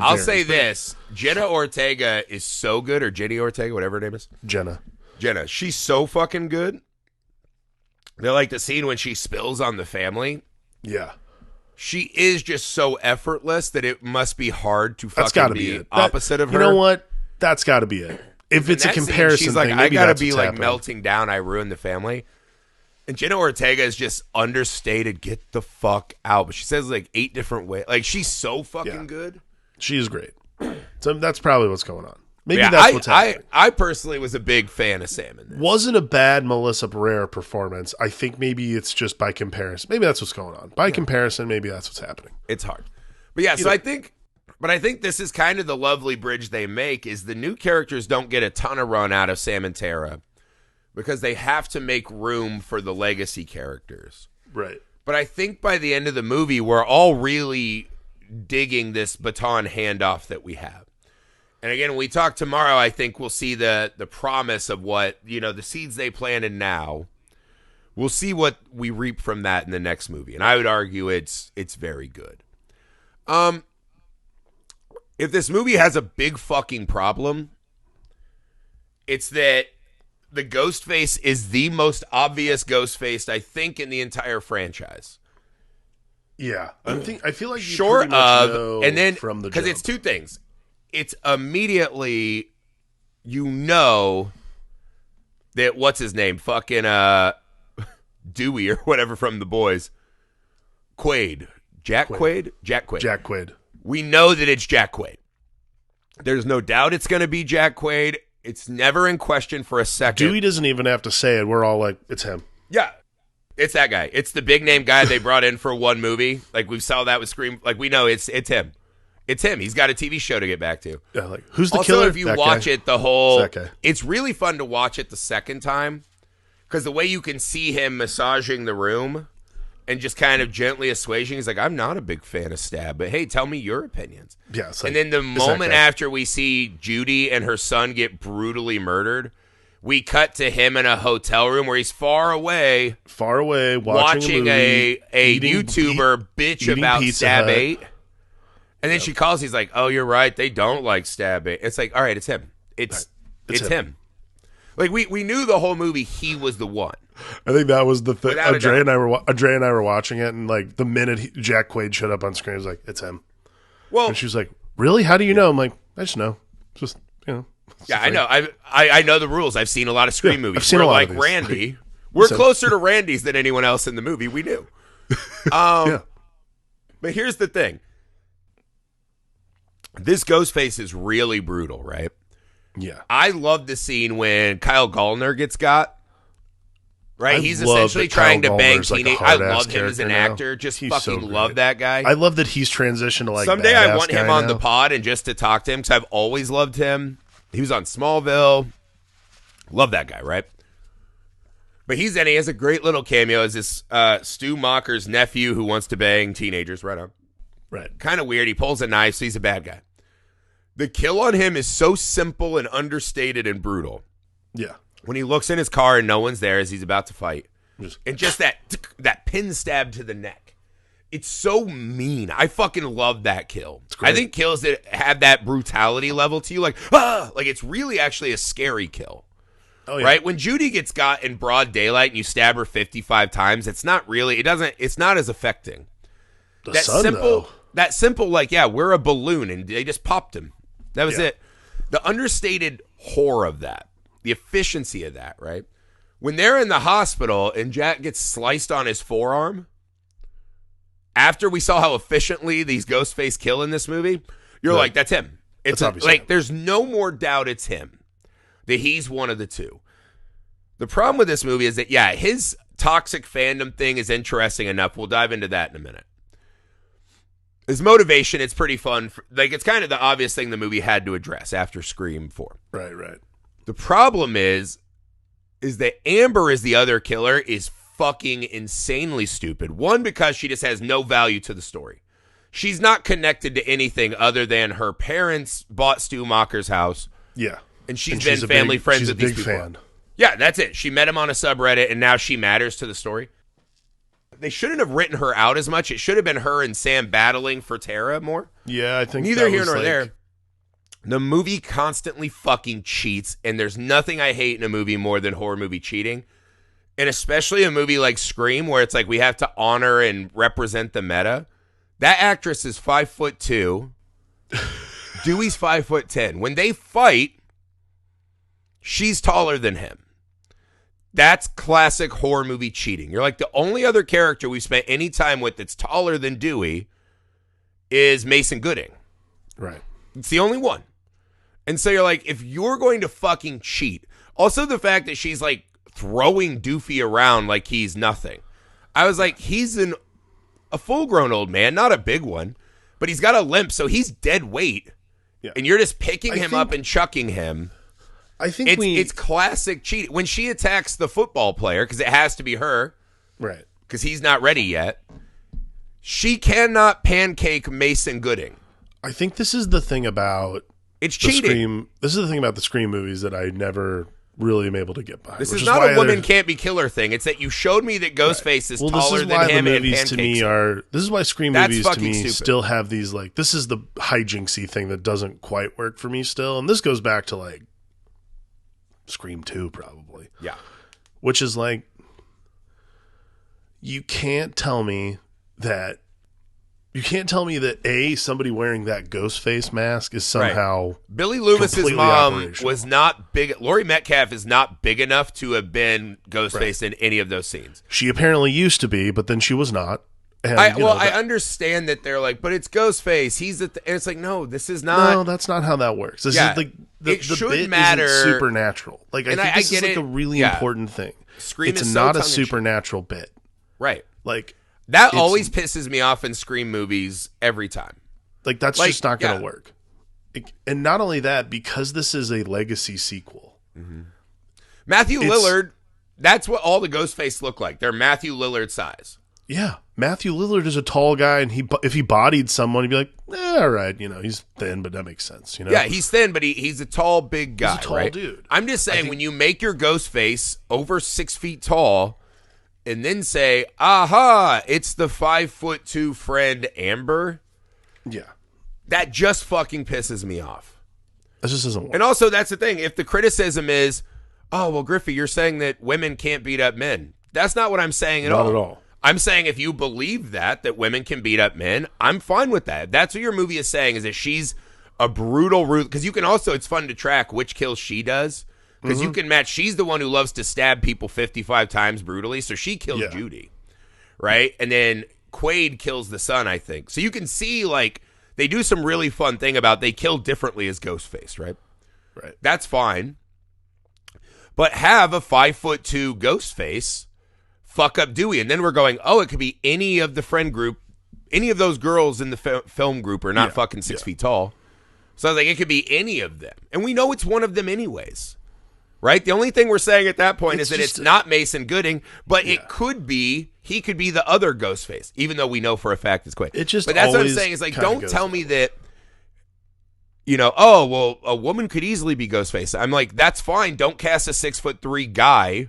I'll say this. Jenna Ortega is so good, or Jenny Ortega, whatever her name is.
Jenna,
she's so fucking good. They're like the scene when she spills on the family.
Yeah.
She is just so effortless that it must be hard to
That's
fucking
be
opposite of her.
You know what? That's got to be it. If it's a comparison
scene, she's like,
thing,
I got to be like
happening.
melting down. I ruined the family. And Jenna Ortega is just understated. Get the fuck out. But she says like 8 different ways. Like, she's so fucking good.
She is great. So that's probably what's going on. Maybe that's what's happening.
I personally was a big fan of Sam in this.
Wasn't a bad Melissa Barrera performance. I think maybe it's just by comparison. Maybe that's what's going on. By comparison, maybe that's what's happening.
It's hard. But yeah, I think this is kind of the lovely bridge they make is the new characters don't get a ton of run out of Sam and Tara because they have to make room for the legacy characters.
Right.
But I think by the end of the movie, we're all really digging this baton handoff that we have. And again, when we talk tomorrow, I think we'll see the promise of what, the seeds they planted now. We'll see what we reap from that in the next movie. And I would argue it's very good. If this movie has a big fucking problem, it's that the Ghostface is the most obvious Ghostface, I think, in the entire franchise.
Yeah. I feel like you
short
pretty much
of,
know
and then,
from the
because
jump.
it's two things. It's immediately, that what's his name? Fucking Dewey or whatever from The Boys. Quaid. Jack Quaid? Jack Quaid.
Jack Quaid.
We know that it's Jack Quaid. There's no doubt it's going to be Jack Quaid. It's never in question for a second.
Dewey doesn't even have to say it. We're all like, it's him.
Yeah. It's that guy. It's the big name guy they brought in for one movie. Like we saw that with Scream. Like we know it's him. It's him. He's got a TV show to get back to.
Yeah, like, who's the
also,
killer?
if you
That
watch
guy.
it, the whole...
It's that guy.
It's really fun to watch it the second time because the way you can see him massaging the room and just kind of gently assuaging, he's like, I'm not a big fan of Stab, but hey, tell me your opinions.
Yeah, it's like,
and then the
it's that
moment
guy.
after we see Judy and her son get brutally murdered, we cut to him in a hotel room where he's far away
watching
a
eating-
YouTuber bitch
eating
about
Pizza
Stab
Hut.
8. And then she calls, he's like, oh, you're right, they don't like Stab 8. It's like, all right, it's him. It's him. Like, we knew the whole movie he was the one.
I think that was the thing.
Without a
Andrea
doubt.
and I were watching it, and like the minute Jack Quaid showed up on screen, I was like, "It's him."
Well,
And she was like, "Really? How do you know?" I'm like, "I just know. Just it's
yeah,
a
I
thing."
know. I know the rules. I've seen a lot of Scream
Yeah,
movies.
I've seen
We're
a lot
like
of these.
Randy. We're closer to Randy's than anyone else in the movie. We knew.
Yeah.
But here's the thing. This Ghostface is really brutal, right?
Yeah.
I love the scene when Kyle Gallner gets got. Right?
I
He's
love
essentially
that Kyle
trying to bang
Gallner's like a
teenage. I
hard-ass
love him as an
character now.
actor. Just
He's so
fucking
great.
love that guy.
I love that he's transitioned to like
Someday I
badass
want him
guy
on
now.
the pod and just to talk to him because I've always loved him. He was on Smallville. Love that guy, right? But he has a great little cameo as this Stu Macher's nephew who wants to bang teenagers. Right on.
Right.
Kind of weird. He pulls a knife, so he's a bad guy. The kill on him is so simple and understated and brutal.
Yeah.
When he looks in his car and no one's there as he's about to fight.
Just-
And just that pin stab to the neck. It's so mean. I fucking love that kill.
great.
I think kills that have that brutality level to you, like it's really actually a scary kill.
Oh yeah.
Right? When Judy gets got in broad daylight and you stab her 55 times, it's not as affecting.
The sun, though.
That simple, like, yeah, we're a balloon and they just popped him. That was it. The understated horror of that, the efficiency of that, right? When they're in the hospital and Jack gets sliced on his forearm, after we saw how efficiently these Ghostface kill in this movie, you're like, that's him. It's
That's obviously
like,
him.
there's no more doubt it's him. That he's one of the two. The problem with this movie is that, yeah, his toxic fandom thing is interesting enough. We'll dive into that in a minute. His motivation, it's pretty fun. It's kind of the obvious thing the movie had to address after Scream 4.
Right.
The problem is that Amber is the other killer is fucking insanely stupid. One, because she just has no value to the story. She's not connected to anything other than her parents bought Stu Macher's house.
Yeah.
And she's
she's
been
a
family
big-
friends
she's
with
a
these
big
people.
fan.
Yeah, that's it. She met him on a subreddit, and now she matters to the story. They shouldn't have written her out as much. It should have been her and Sam battling for Tara more.
Yeah, I think
Neither
that
here
was
nor
like-
there. The movie constantly fucking cheats, and there's nothing I hate in a movie more than horror movie cheating. And especially a movie like Scream, where it's like we have to honor and represent the meta. That actress is 5'2". Dewey's 5'10". When they fight, she's taller than him. That's classic horror movie cheating. You're like, the only other character we spent any time with that's taller than Dewey is Mason Gooding.
Right.
It's the only one. And so you're like, if you're going to fucking cheat, also the fact that she's like throwing Doofy around like he's nothing. I was like, he's a full-grown old man, not a big one, but he's got a limp, so he's dead weight.
Yeah.
And you're just picking him up and chucking him.
I think
It's classic cheating. When she attacks the football player, because it has to be her,
right.
because he's not ready yet, she cannot pancake Mason Gooding.
I think this is the thing about
It's
the
cheating.
Scream. This is the thing about the Scream movies that I never really am able to get by.
This
which
is not
why
a woman
they're-
can't be killer thing. It's that you showed me that Ghostface is
Well, this
taller
is why
than
the
him and
movies to me
pancakes him.
are. This is why Scream
That's
movies to
fucking
me
stupid.
still have these like. This is the hijinksy thing that doesn't quite work for me still, and this goes back to like Scream 2 probably,
Yeah.
which is like you can't tell me that. You can't tell me that somebody wearing that ghost face mask is somehow
Billy Loomis's
completely
mom
operational.
was not big. Laurie Metcalf is not big enough to have been Ghostface in any of those scenes.
She apparently used to be, but then she was not. And,
I
you know, that-
understand that they're like, but it's Ghostface. He's and it's like, no, this is not.
no, that's not how that works. This
Yeah,
is like
it
the
should
bit
matter.
isn't supernatural. Like I
And
think
I
this is
get
like
it.
a really
Yeah.
important thing.
Scream
it's
is so
not a
tongue-in-cheek.
supernatural bit.
Right.
Like
That
It's-
always pisses me off in Scream movies every time.
Like, that's just not going to work. And not only that, because this is a legacy sequel.
Matthew Lillard, that's what all the Ghostface look like. They're Matthew Lillard size.
Yeah. Matthew Lillard is a tall guy, and if he bodied someone, he'd be like, all right, he's thin, but that makes sense,
Yeah, he's thin, but he's a tall, big guy,
He's a tall
right?
dude.
I'm just saying, when you make your Ghostface over 6 feet tall, and then say, aha, it's the 5'2" friend Amber.
Yeah.
That just fucking pisses me off.
That just doesn't work.
And also, that's the thing. If the criticism is, oh, well, Griffey, you're saying that women can't beat up men. That's not what I'm saying at all.
Not at all.
I'm saying if you believe that women can beat up men, I'm fine with that. That's what your movie is saying, is that she's a brutal, because you can also, it's fun to track which kills she does. Because you can match, she's the one who loves to stab people 55 times brutally, so she kills Judy, right? And then Quaid kills the son, I think. So you can see, like, they do some really fun thing about they kill differently as Ghostface, right?
Right.
That's fine. But have a 5'2" Ghostface fuck up Dewey. And then we're going, oh, it could be any of the friend group, any of those girls in the film group are not fucking 6 feet tall. So I was like, it could be any of them. And we know it's one of them anyways. Right? The only thing we're saying at that point is that it's not Mason Gooding, but it could be, he could be the other Ghostface, even though we know for a fact it's Quaid. But that's what I'm saying, is like, don't tell me that, oh, well, a woman could easily be Ghostface. I'm like, that's fine. Don't cast a 6'3" guy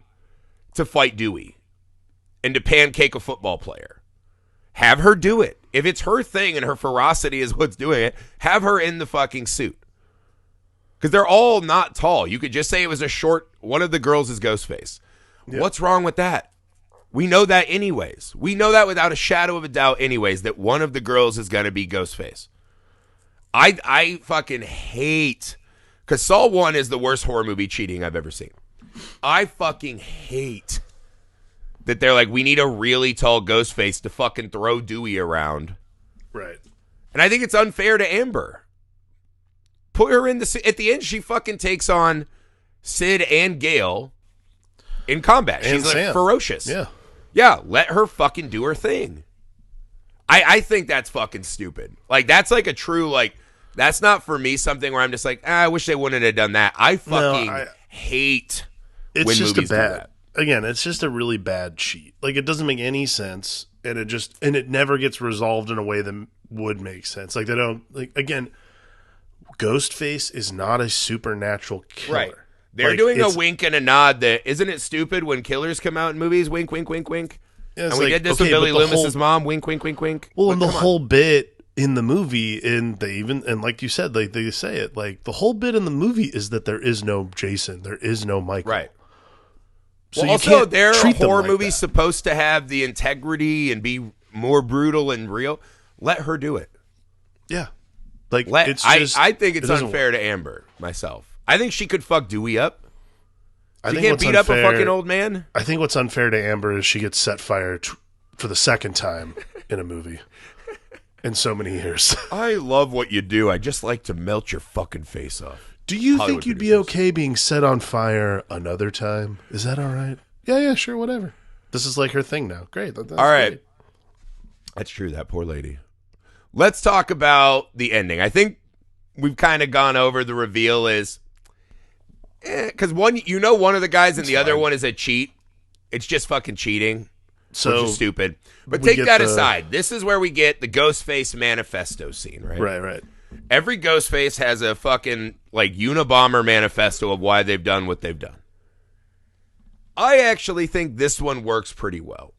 to fight Dewey and to pancake a football player. Have her do it. If it's her thing and her ferocity is what's doing it, have her in the fucking suit. Because they're all not tall. You could just say it was a short, one of the girls is Ghostface. Yeah. What's wrong with that? We know that anyways. We know that without a shadow of a doubt anyways, that one of the girls is going to be Ghostface. I fucking hate, because Saw 1 is the worst horror movie cheating I've ever seen. I fucking hate that they're like, we need a really tall Ghostface to fucking throw Dewey around.
Right.
And I think it's unfair to Amber. Put her in at the end, she fucking takes on Sid and Gale in combat.
And
she's
Sam.
Like ferocious.
Yeah.
Yeah, let her fucking do her thing. I think that's fucking stupid. Like, that's like a true, like, that's not for me something where I'm just like, I wish they wouldn't have done that. I fucking hate
it's
when
just
movies
a bad,
do that.
Again, it's just a really bad cheat. Like, it doesn't make any sense, and it never gets resolved in a way that would make sense. Like, they don't, like, again, Ghostface is not a supernatural killer.
Right. They're doing a wink and a nod that, isn't it stupid when killers come out in movies? Wink, wink, wink, wink.
Yeah,
and we did this with Billy Loomis's mom. Wink, wink, wink, wink.
Well, and the whole bit in the movie, and like you said, like they say it, like the whole bit in the movie is that there is no Jason, there is no Michael.
Right.
So
well, also, their horror movie's supposed to have the integrity and be more brutal and real. Let her do it.
Yeah. Like,
I think it's unfair to Amber, myself. I think she could fuck Dewey up. She can't beat up a fucking old man.
I think what's unfair to Amber is she gets set fire for the second time in a movie in so many years.
I love what you do. I just like to melt your fucking face off.
Do you think you'd be okay being set on fire another time? Is that all right? Yeah, sure, whatever. This is like her thing now. Great. That's all right. Great.
That's true, that poor lady. Let's talk about the ending. I think we've kind of gone over the reveal is, because one of the guys and the other one is a cheat. It's just fucking cheating, which is stupid. But take that aside. This is where we get the Ghostface manifesto scene, right?
Right.
Every Ghostface has a fucking, like, Unabomber manifesto of why they've done what they've done. I actually think this one works pretty well.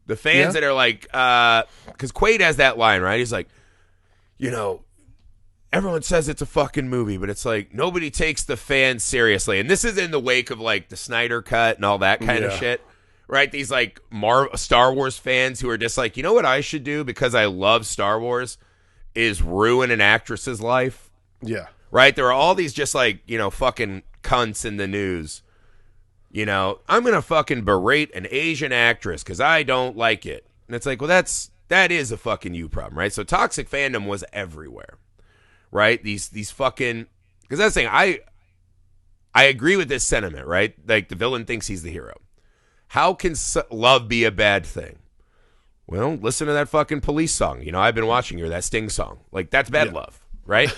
The fans that are like, because Quaid has that line, right? He's like, everyone says it's a fucking movie, but it's like nobody takes the fans seriously. And this is in the wake of like the Snyder Cut and all that kind of shit, right? These like Star Wars fans who are just like, you know what I should do because I love Star Wars is ruin an actress's life.
Yeah.
Right? There are all these just like, fucking cunts in the news. I'm going to fucking berate an Asian actress because I don't like it. And it's like, well, that is a fucking you problem, right? So toxic fandom was everywhere, right? These fucking, because that's the thing, I agree with this sentiment, right? Like the villain thinks he's the hero. How can love be a bad thing? Well, listen to that fucking Police song. You know, I've been watching her, that Sting song. Like, that's bad love, right?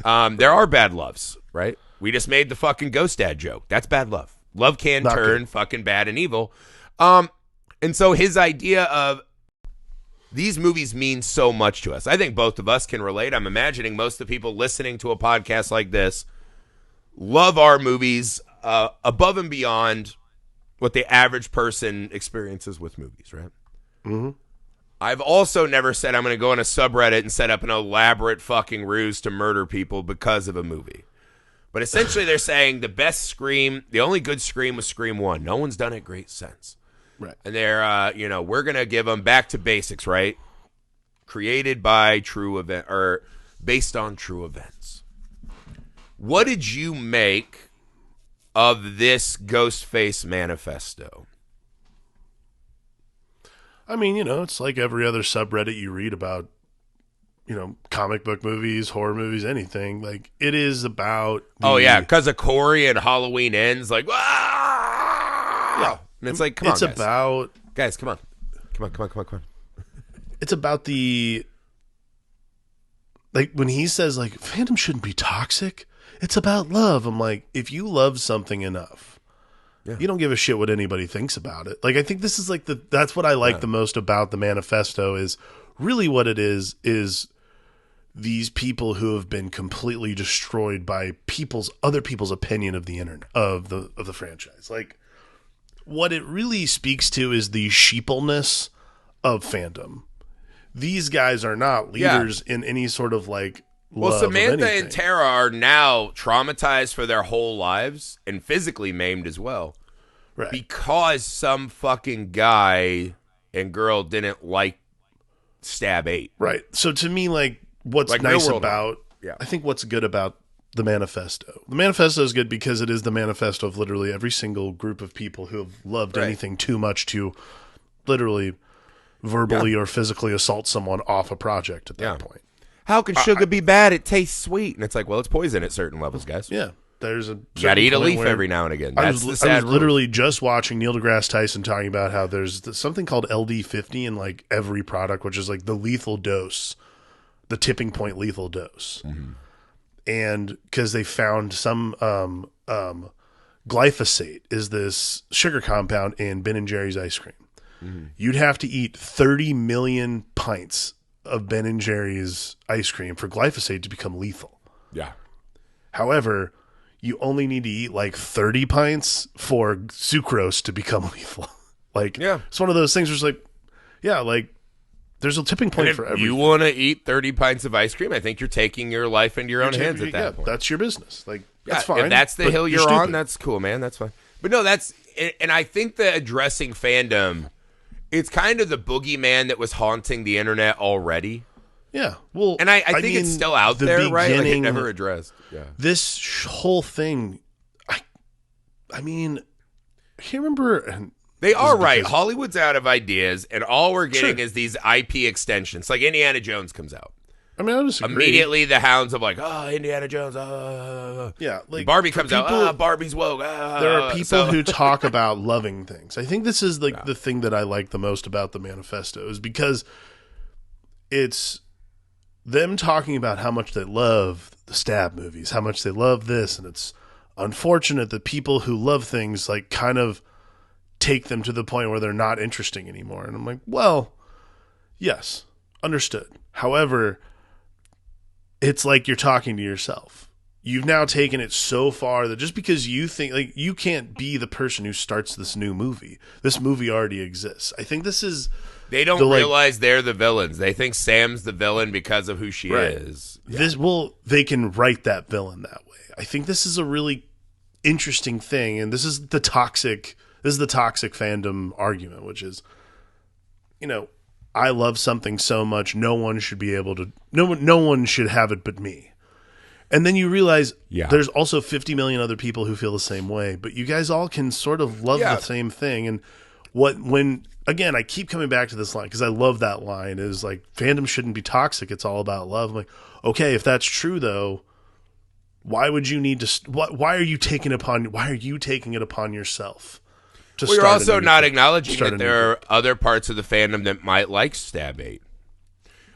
There are bad loves, right? We just made the fucking Ghost Dad joke. That's bad love. Love can
Not
turn
good.
fucking bad and evil. And so his idea of these movies mean so much to us. I think both of us can relate. I'm imagining most of the people listening to a podcast like this love our movies above and beyond what the average person experiences with movies, right?
Mm-hmm.
I've also never said I'm going to go on a subreddit and set up an elaborate fucking ruse to murder people because of a movie. But essentially they're saying the best Scream, the only good Scream was Scream 1. No one's done it great since.
Right.
And they're, we're going to give them back to basics, right? Created by true event or based on true events. What did you make of this Ghostface manifesto?
I mean, it's like every other subreddit you read about, comic book movies, horror movies, anything. Like, it is about
because of Corey and Halloween Ends, like, yeah. And it's like, come on, guys. Come on.
It's about the, like, when he says, like, fandom shouldn't be toxic. It's about love. I'm like, if you love something enough, you don't give a shit what anybody thinks about it. Like, I think this is like that's what I like the most about the manifesto is really what it is these people who have been completely destroyed by other people's opinion of the internet, of the franchise. Like, what it really speaks to is the sheepleness of fandom. These guys are not leaders in any sort of like love
Samantha
of anything.
and Tara are now traumatized for their whole lives and physically maimed as well.
Right.
Because some fucking guy and girl didn't like Stab 8.
Right. So to me, like, what's
Like
nice
Real World
about, I think what's good about the manifesto. The manifesto is good because it is the manifesto of literally every single group of people who have loved anything too much to literally verbally or physically assault someone off a project at that point.
How can sugar be bad? It tastes sweet. And it's like, well, it's poison at certain levels, guys.
Yeah. There's a
You got to eat a leaf every now and again. That's the sad
I was
rule.
literally just watching Neil deGrasse Tyson talking about how there's something called LD50 in like every product, which is like the lethal dose, the tipping point lethal dose. Mm-hmm. And because they found some glyphosate is this sugar compound in Ben & Jerry's ice cream. Mm-hmm. You'd have to eat 30 million pints of Ben & Jerry's ice cream for glyphosate to become lethal.
Yeah.
However, you only need to eat like 30 pints for sucrose to become lethal. Like, it's one of those things where it's like, like, there's a tipping point for everything.
You want to eat 30 pints of ice cream? I think you're taking your life into your own hands at that point.
That's your business. Like, that's fine.
If that's the hill you're on,
stupid.
that's cool, man. That's fine. But no, and I think that addressing fandom, it's kind of the boogeyman that was haunting the internet already.
Yeah, well,
and I think it's still out there, right? Like, it never addressed. Yeah,
this whole thing. I mean, I can't remember. And
they are right. Hollywood's out of ideas, and all we're getting is these IP extensions. Like Indiana Jones comes out.
I mean, I disagree.
Immediately, the hounds of like, Indiana Jones.
Yeah, like
Barbie comes out. Barbie's woke.
There are people who talk about loving things. I think this is like the thing that I like the most about the manifesto is because it's them talking about how much they love the Stab movies, how much they love this, and it's unfortunate that people who love things like kind of take them to the point where they're not interesting anymore. And I'm like, well, yes, understood. However, it's like you're talking to yourself. You've now taken it so far that just because you think like you can't be the person who starts this new movie. This movie already exists. I think this is
they don't realize they're the villains. They think Sam's the villain because of who she is. Yeah.
They can write that villain that way. I think this is a really interesting thing, and this is the toxic fandom argument, which is, I love something so much, no one should have it but me. And then you realize there's also 50 million other people who feel the same way, but you guys all can sort of love the same thing. And again, I keep coming back to this line because I love that line is like, fandom shouldn't be toxic. It's all about love. I'm like, okay, if that's true though, why would you need to, why are you taking it upon yourself to
Well, you're
start
also
a new
not
thing.
acknowledging
Start
that
a new
there are
group.
other parts of the fandom that might like Stab 8.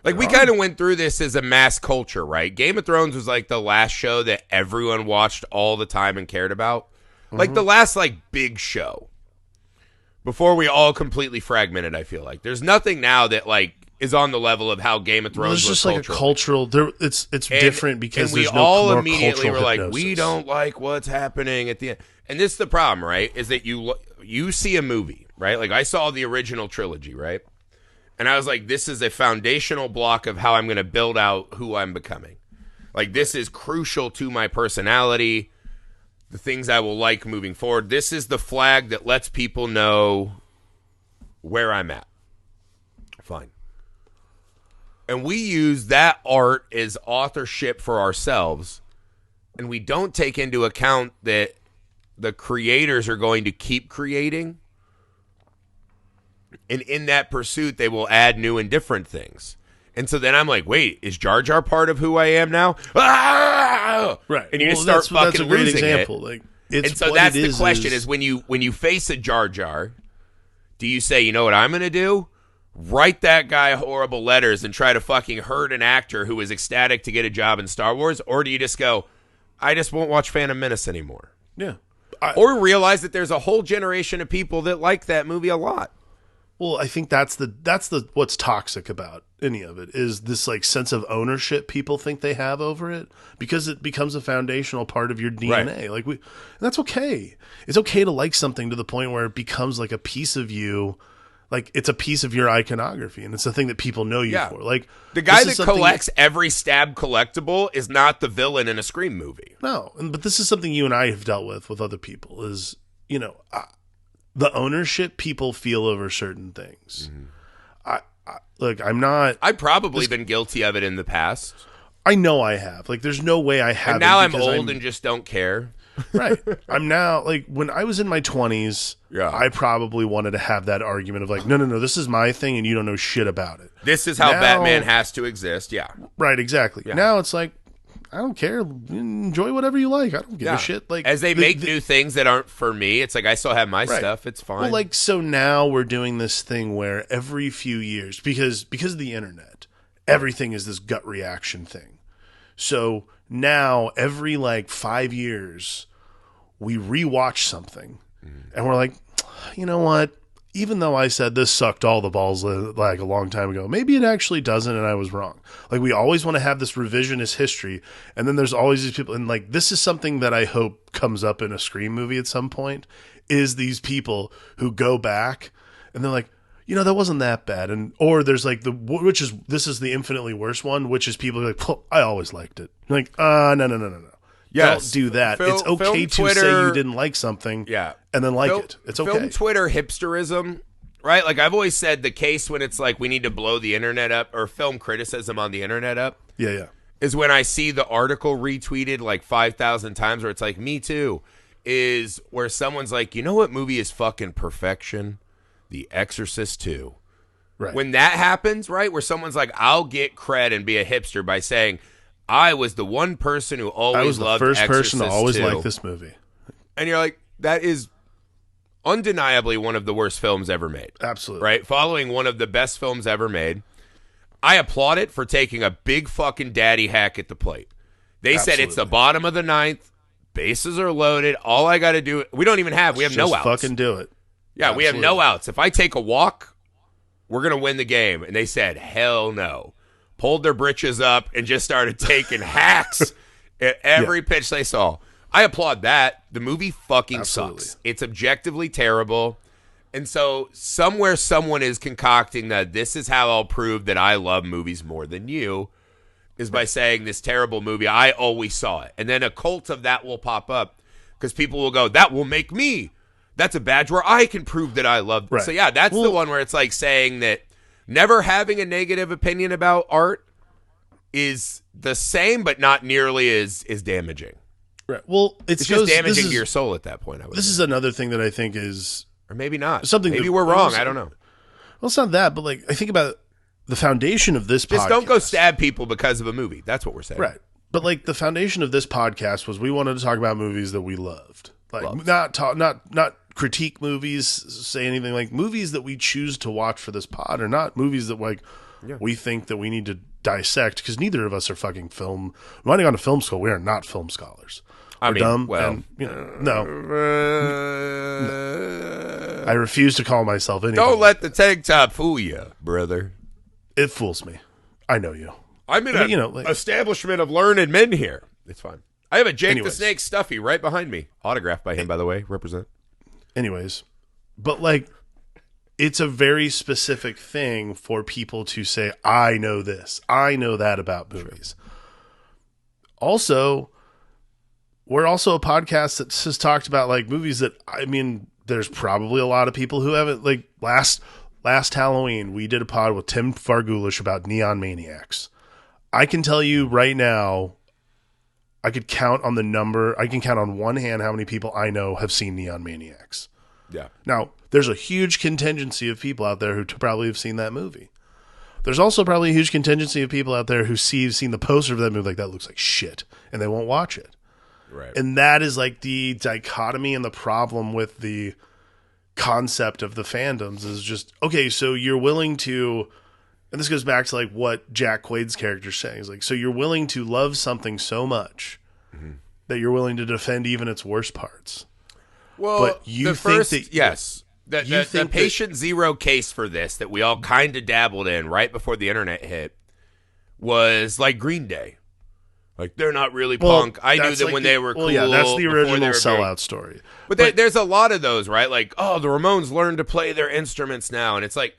Like, we kind of went through this as a mass culture, right? Game of Thrones was like the last show that everyone watched all the time and cared about. Like the last like big show before we all completely fragmented, I feel like. There's nothing now that like is on the level of how Game of Thrones was
There's just like a cultural. It's different because
and we
there's no
all
more
immediately
cultural
were like,
hypnosis.
we don't like what's happening at the end. And this is the problem, right? Is that you see a movie, right? Like I saw the original trilogy, right? And I was like, this is a foundational block of how I'm going to build out who I'm becoming. Like, this is crucial to my personality, the things I will like moving forward. This is the flag that lets people know where I'm at. Fine. And we use that art as authorship for ourselves. And we don't take into account that the creators are going to keep creating. And in that pursuit, they will add new and different things. And so then I'm like, wait, is Jar Jar part of who I am now? Ah!
Right.
And you just start fucking
that's a great
losing
example.
it.
Like, it's
And so
what
that's
it
the question is when you face a Jar Jar, do you say, you know what I'm going to do? Write that guy horrible letters and try to fucking hurt an actor who is ecstatic to get a job in Star Wars? Or do you just go, I just won't watch Phantom Menace anymore?
Yeah.
Or realize that there's a whole generation of people that like that movie a lot.
Well, I think that's the what's toxic about any of it is this like sense of ownership people think they have over it because it becomes a foundational part of your DNA.
Right.
And that's okay. It's okay to like something to the point where it becomes like a piece of you, like it's a piece of your iconography, and it's the thing that people know you for. Like
the guy
this
that
is something-
collects every Stab collectible is not the villain in a Scream movie.
No, but this is something you and I have dealt with other people. Is the ownership people feel over certain things. Look, I'm not.
I've probably been guilty of it in the past.
I know I have. Like, there's no way I haven't.
And now I'm
because
old and just don't care.
Right. I'm now, like, when I was in my 20s,
Yeah.
I probably wanted to have that argument of, like, no, this is my thing and you don't know shit about it.
This is how
Now-
Batman has to exist. Yeah.
Right, exactly.
Yeah.
Now it's like, I don't care. Enjoy whatever you like. I don't give a shit. Like,
as they make new things that aren't for me, it's like I still have my
Right.
stuff. It's fine.
Well, like, so now we're doing this thing where every few years, because of the internet, everything is this gut reaction thing. So now every like 5 years, we rewatch something, and we're like, you know what? Even though I said this sucked all the balls like a long time ago, maybe it actually doesn't, and I was wrong. Like, we always want to have this revisionist history, and then there's always these people, and like this is something that I hope comes up in a Scream movie at some point, is these people who go back and they're like, that wasn't that bad, and or there's like this is the infinitely worse one, which is people who are like, well, I always liked it. Like, no.
Yes.
Don't do that.
Film-
it's okay
film
to
Twitter-
say you didn't like something,
Yeah.
and then like
Film-
it. It's okay.
Film Twitter hipsterism, right? Like I've always said, the case when it's like we need to blow the internet up or film criticism on the internet up
Yeah.
is when I see the article retweeted like 5,000 times where it's like, me too, is where someone's like, you know what movie is fucking perfection? The Exorcist 2.
Right.
When that happens, right, where someone's like, I'll get cred and be a hipster by saying, I was the one person who always
I was the
loved
first
Exorcist
person to always
2.
like this movie.
And you're like, that is undeniably one of the worst films ever made.
Absolutely.
Right? Following one of the best films ever made. I applaud it for taking a big fucking daddy hack at the plate. They said it's the
Absolutely.
bottom of the ninth. Bases are loaded. All I got to do, we have no
Just
outs.
fucking do it.
Yeah, we have no
Absolutely.
outs. If I take a walk, we're going to win the game. And they said, hell no. Pulled their britches up and just started taking hacks at every pitch they saw. I applaud that. The movie fucking
Absolutely.
sucks. It's objectively terrible. And so somewhere someone is concocting that this is how I'll prove that I love movies more than you, is by saying this terrible movie, I always saw it. And then a cult of that will pop up because people will go, that will make me. That's a badge where I can prove that I love.
Right.
So yeah, that's the one where it's like saying that never having a negative opinion about art is the same, but not nearly as damaging.
Right. Well,
It's just damaging to your soul at that point. I would
This
say.
is another thing that I think is
Or maybe not.
something
Maybe
that-
we're wrong. I don't know.
well, it's not that, but like I think about the foundation of this.
Just
podcast.
don't go stab people because of a movie. That's what we're saying.
Right. But like the foundation of this podcast was we wanted to talk about movies that we loved. Like
Loves.
not critique movies, say anything like movies that we choose to watch for this pod are not movies that like we think that we need to dissect because neither of us are fucking film. We might have gone to film school. We are not film scholars. We're dumb.
Well,
and, no. I refuse to call myself anything.
Don't let the tank top fool you, brother.
It fools me. I know you.
I'm in an establishment of learned men here. It's fine. I have a Jake the Snake stuffy right behind me. Autographed by him, by the way. Represent.
Anyways, but like, it's a very specific thing for people to say, I know this, I know that about movies. Sure. Also, we're also a podcast that has talked about like movies that, I mean, there's probably a lot of people who haven't, like last Halloween, we did a pod with Tim Fargulish about Neon Maniacs. I can tell you right now, I can count on one hand how many people I know have seen Neon Maniacs.
Yeah.
Now, there's a huge contingency of people out there who probably have seen that movie. There's also probably a huge contingency of people out there who seen the poster of that movie like that looks like shit, and they won't watch it.
Right.
And that is like the dichotomy and the problem with the concept of the fandoms is just, okay, so you're willing to, and this goes back to like what Jack Quaid's character is saying, is like, so you're willing to love something so much that you're willing to defend even its worst parts.
Well,
but you think that
yes, the patient zero case for this that we all kind of dabbled in right before the internet hit was like Green Day. Like, they're not really punk. I knew them when they were cool.
Well, yeah, that's the original sellout story.
But there's a lot of those, right? Like, oh, the Ramones learned to play their instruments now. And it's like,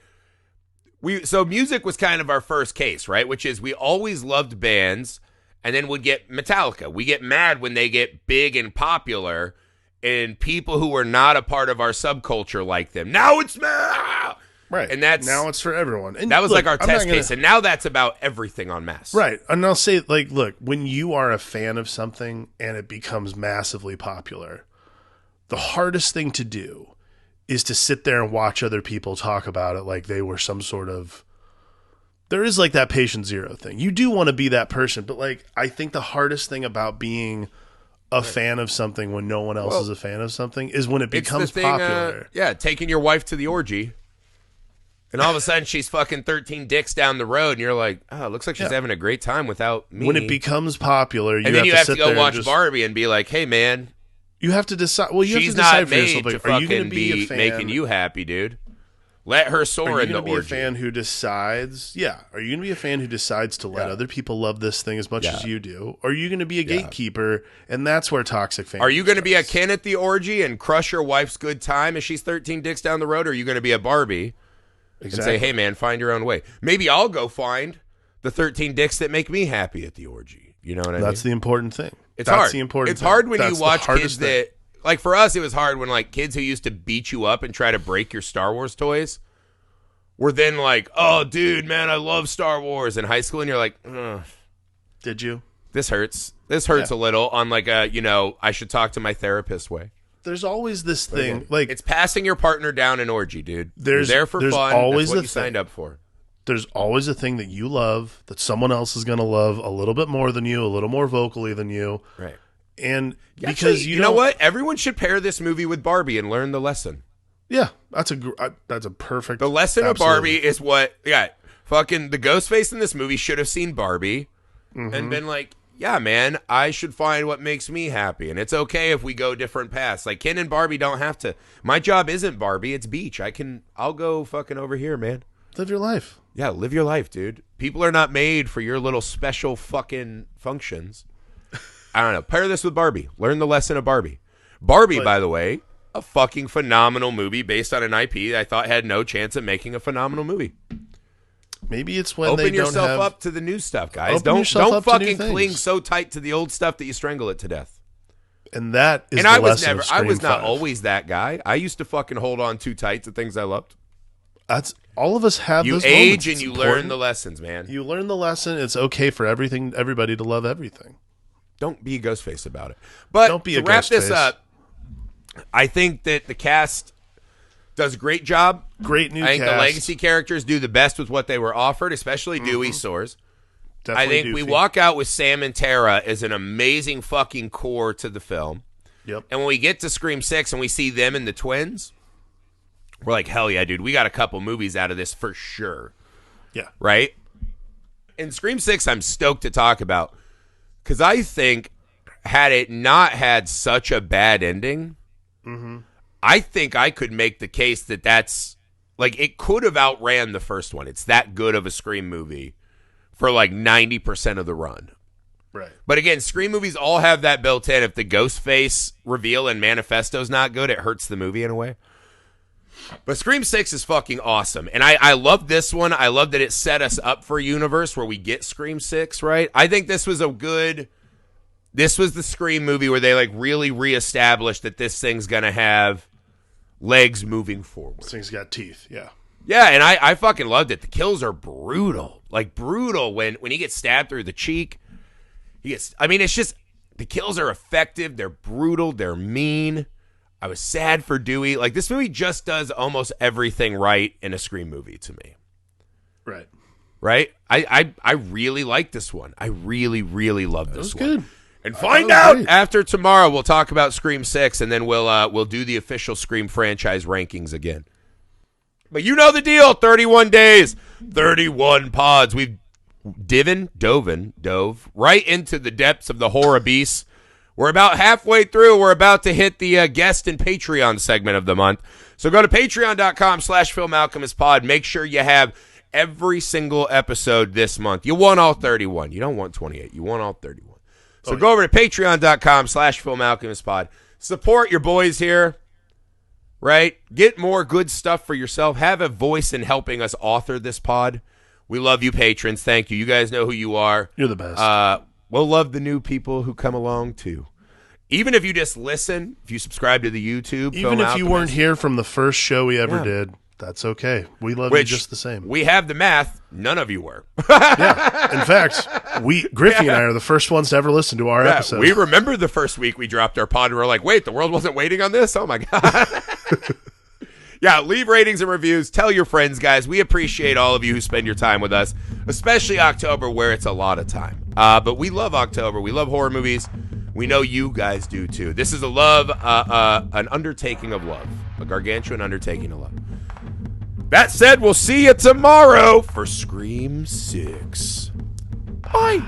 so music was kind of our first case, right? Which is we always loved bands and then would get Metallica. We get mad when they get big and popular and people who were not a part of our subculture like them. Now it's
right, and now it's for everyone. And
that was like our test case, and now that's about everything on mass.
Right, and I'll say, like, look, when you are a fan of something and it becomes massively popular, the hardest thing to do is to sit there and watch other people talk about it like they were some sort of. There is like that patient zero thing. You do want to be that person, but like I think the hardest thing about being a fan of something when no one else is a fan of something is when it becomes popular.
Taking your wife to the orgy, and all of a sudden she's fucking 13 dicks down the road, and you're like, oh, it looks like she's having a great time without me.
When it becomes popular,
and then you have to go watch Barbie and be like, hey, man.
You have to decide. Well,
she's not made to fucking be making you happy, dude. Let her soar in the orgy. Are you going to be a
fan who decides? Yeah. Are you going to be a fan who decides to let other people love this thing as much as you do? Or are you going to be a gatekeeper? And that's where toxic fans.
Are you going to be a Ken at the orgy and crush your wife's good time as she's 13 dicks down the road? Or are you going to be a Barbie and say, hey, man, find your own way? Maybe I'll go find the 13 dicks that make me happy at the orgy. You know what I mean?
That's the important thing.
It's hard. It's hard when you watch kids that, like for us, it was hard when like kids who used to beat you up and try to break your Star Wars toys were then like, oh, dude, man, I love Star Wars in high school. And you're like, ugh.
Did you?
This hurts. This hurts a little on like a, I should talk to my therapist way.
There's always this thing. Like
it's passing your partner down an orgy, dude. You're there for fun. That's what you signed up for.
There's always a thing that you love that someone else is going to love a little bit more than you, a little more vocally than you.
Right.
And because
actually, you know what? Everyone should pair this movie with Barbie and learn the lesson.
Yeah, that's a perfect.
The lesson of Barbie is what, fucking the Ghostface in this movie should have seen Barbie and been like, yeah, man, I should find what makes me happy. And it's okay if we go different paths. Like Ken and Barbie don't have to. My job isn't Barbie, it's beach. I'll go fucking over here, man.
Live your life.
Yeah, live your life, dude. People are not made for your little special fucking functions. I don't know. Pair this with Barbie. Learn the lesson of Barbie. Barbie, by the way, a fucking phenomenal movie based on an IP I thought had no chance of making a phenomenal movie.
Maybe it's when
open yourself up to the new stuff, guys. Don't fucking cling so tight to the old stuff that you strangle it to death.
And that is
I was not always that guy. I used to fucking hold on too tight to things I loved.
That's all of us have.
You
those
age
moments.
and you learn the lessons, man.
You learn the lesson. It's okay for everybody to love everything.
Don't be a Ghostface about it. But
don't be
to wrap this up, I think that the cast does a great job.
Great new cast.
I think the legacy characters do the best with what they were offered, especially Dewey Soares.
Definitely
I think we walk out with Sam and Tara as an amazing fucking core to the film.
Yep.
And when we get to Scream 6 and we see them and the twins, we're like, hell yeah, dude, we got a couple movies out of this for sure.
Yeah.
Right? And Scream 6, I'm stoked to talk about because I think had it not had such a bad ending, I think I could make the case that that's, like, it could have outran the first one. It's that good of a Scream movie for, like, 90% of the run.
Right.
But again, Scream movies all have that built in. If the Ghostface reveal and manifesto's not good, it hurts the movie in a way. But Scream 6 is fucking awesome. And I love this one. I love that it set us up for a universe where we get Scream 6, right? I think this was this was the Scream movie where they like really reestablished that this thing's going to have legs moving forward.
This thing's got teeth, yeah.
Yeah, and I fucking loved it. The kills are brutal. Like brutal when he gets stabbed through the cheek. It's just, the kills are effective. They're brutal. They're mean. I was sad for Dewey. Like, this movie just does almost everything right in a Scream movie to me.
Right.
Right? I really like this one. I really, really love this one.
It was good.
And find out after tomorrow. We'll talk about Scream 6, and then we'll do the official Scream franchise rankings again. But you know the deal. 31 days, 31 pods. We've dove right into the depths of the horror beast. We're about halfway through. We're about to hit the guest and Patreon segment of the month. So go to patreon.com/FilmAlchemistPod. Make sure you have every single episode this month. You want all 31. You don't want 28. You want all 31. So go over to patreon.com/FilmAlchemistPod. Support your boys here, right? Get more good stuff for yourself. Have a voice in helping us author this pod. We love you, patrons. Thank you. You guys know who you are.
You're the best.
We'll love the new people who come along, too. Even if you just listen, if you subscribe to the YouTube.
Even if you weren't here from the first show we ever did, that's okay. We love you just the same.
We have the math. None of you were.
Yeah. In fact, Griffey and I are the first ones to ever listen to our episode.
We remember the first week we dropped our pod and we're like, wait, the world wasn't waiting on this? Oh, my God. Yeah, leave ratings and reviews. Tell your friends, guys. We appreciate all of you who spend your time with us, especially October, where it's a lot of time. But we love October. We love horror movies. We know you guys do, too. This is an undertaking of love, a gargantuan undertaking of love. That said, we'll see you tomorrow for Scream 6. Bye.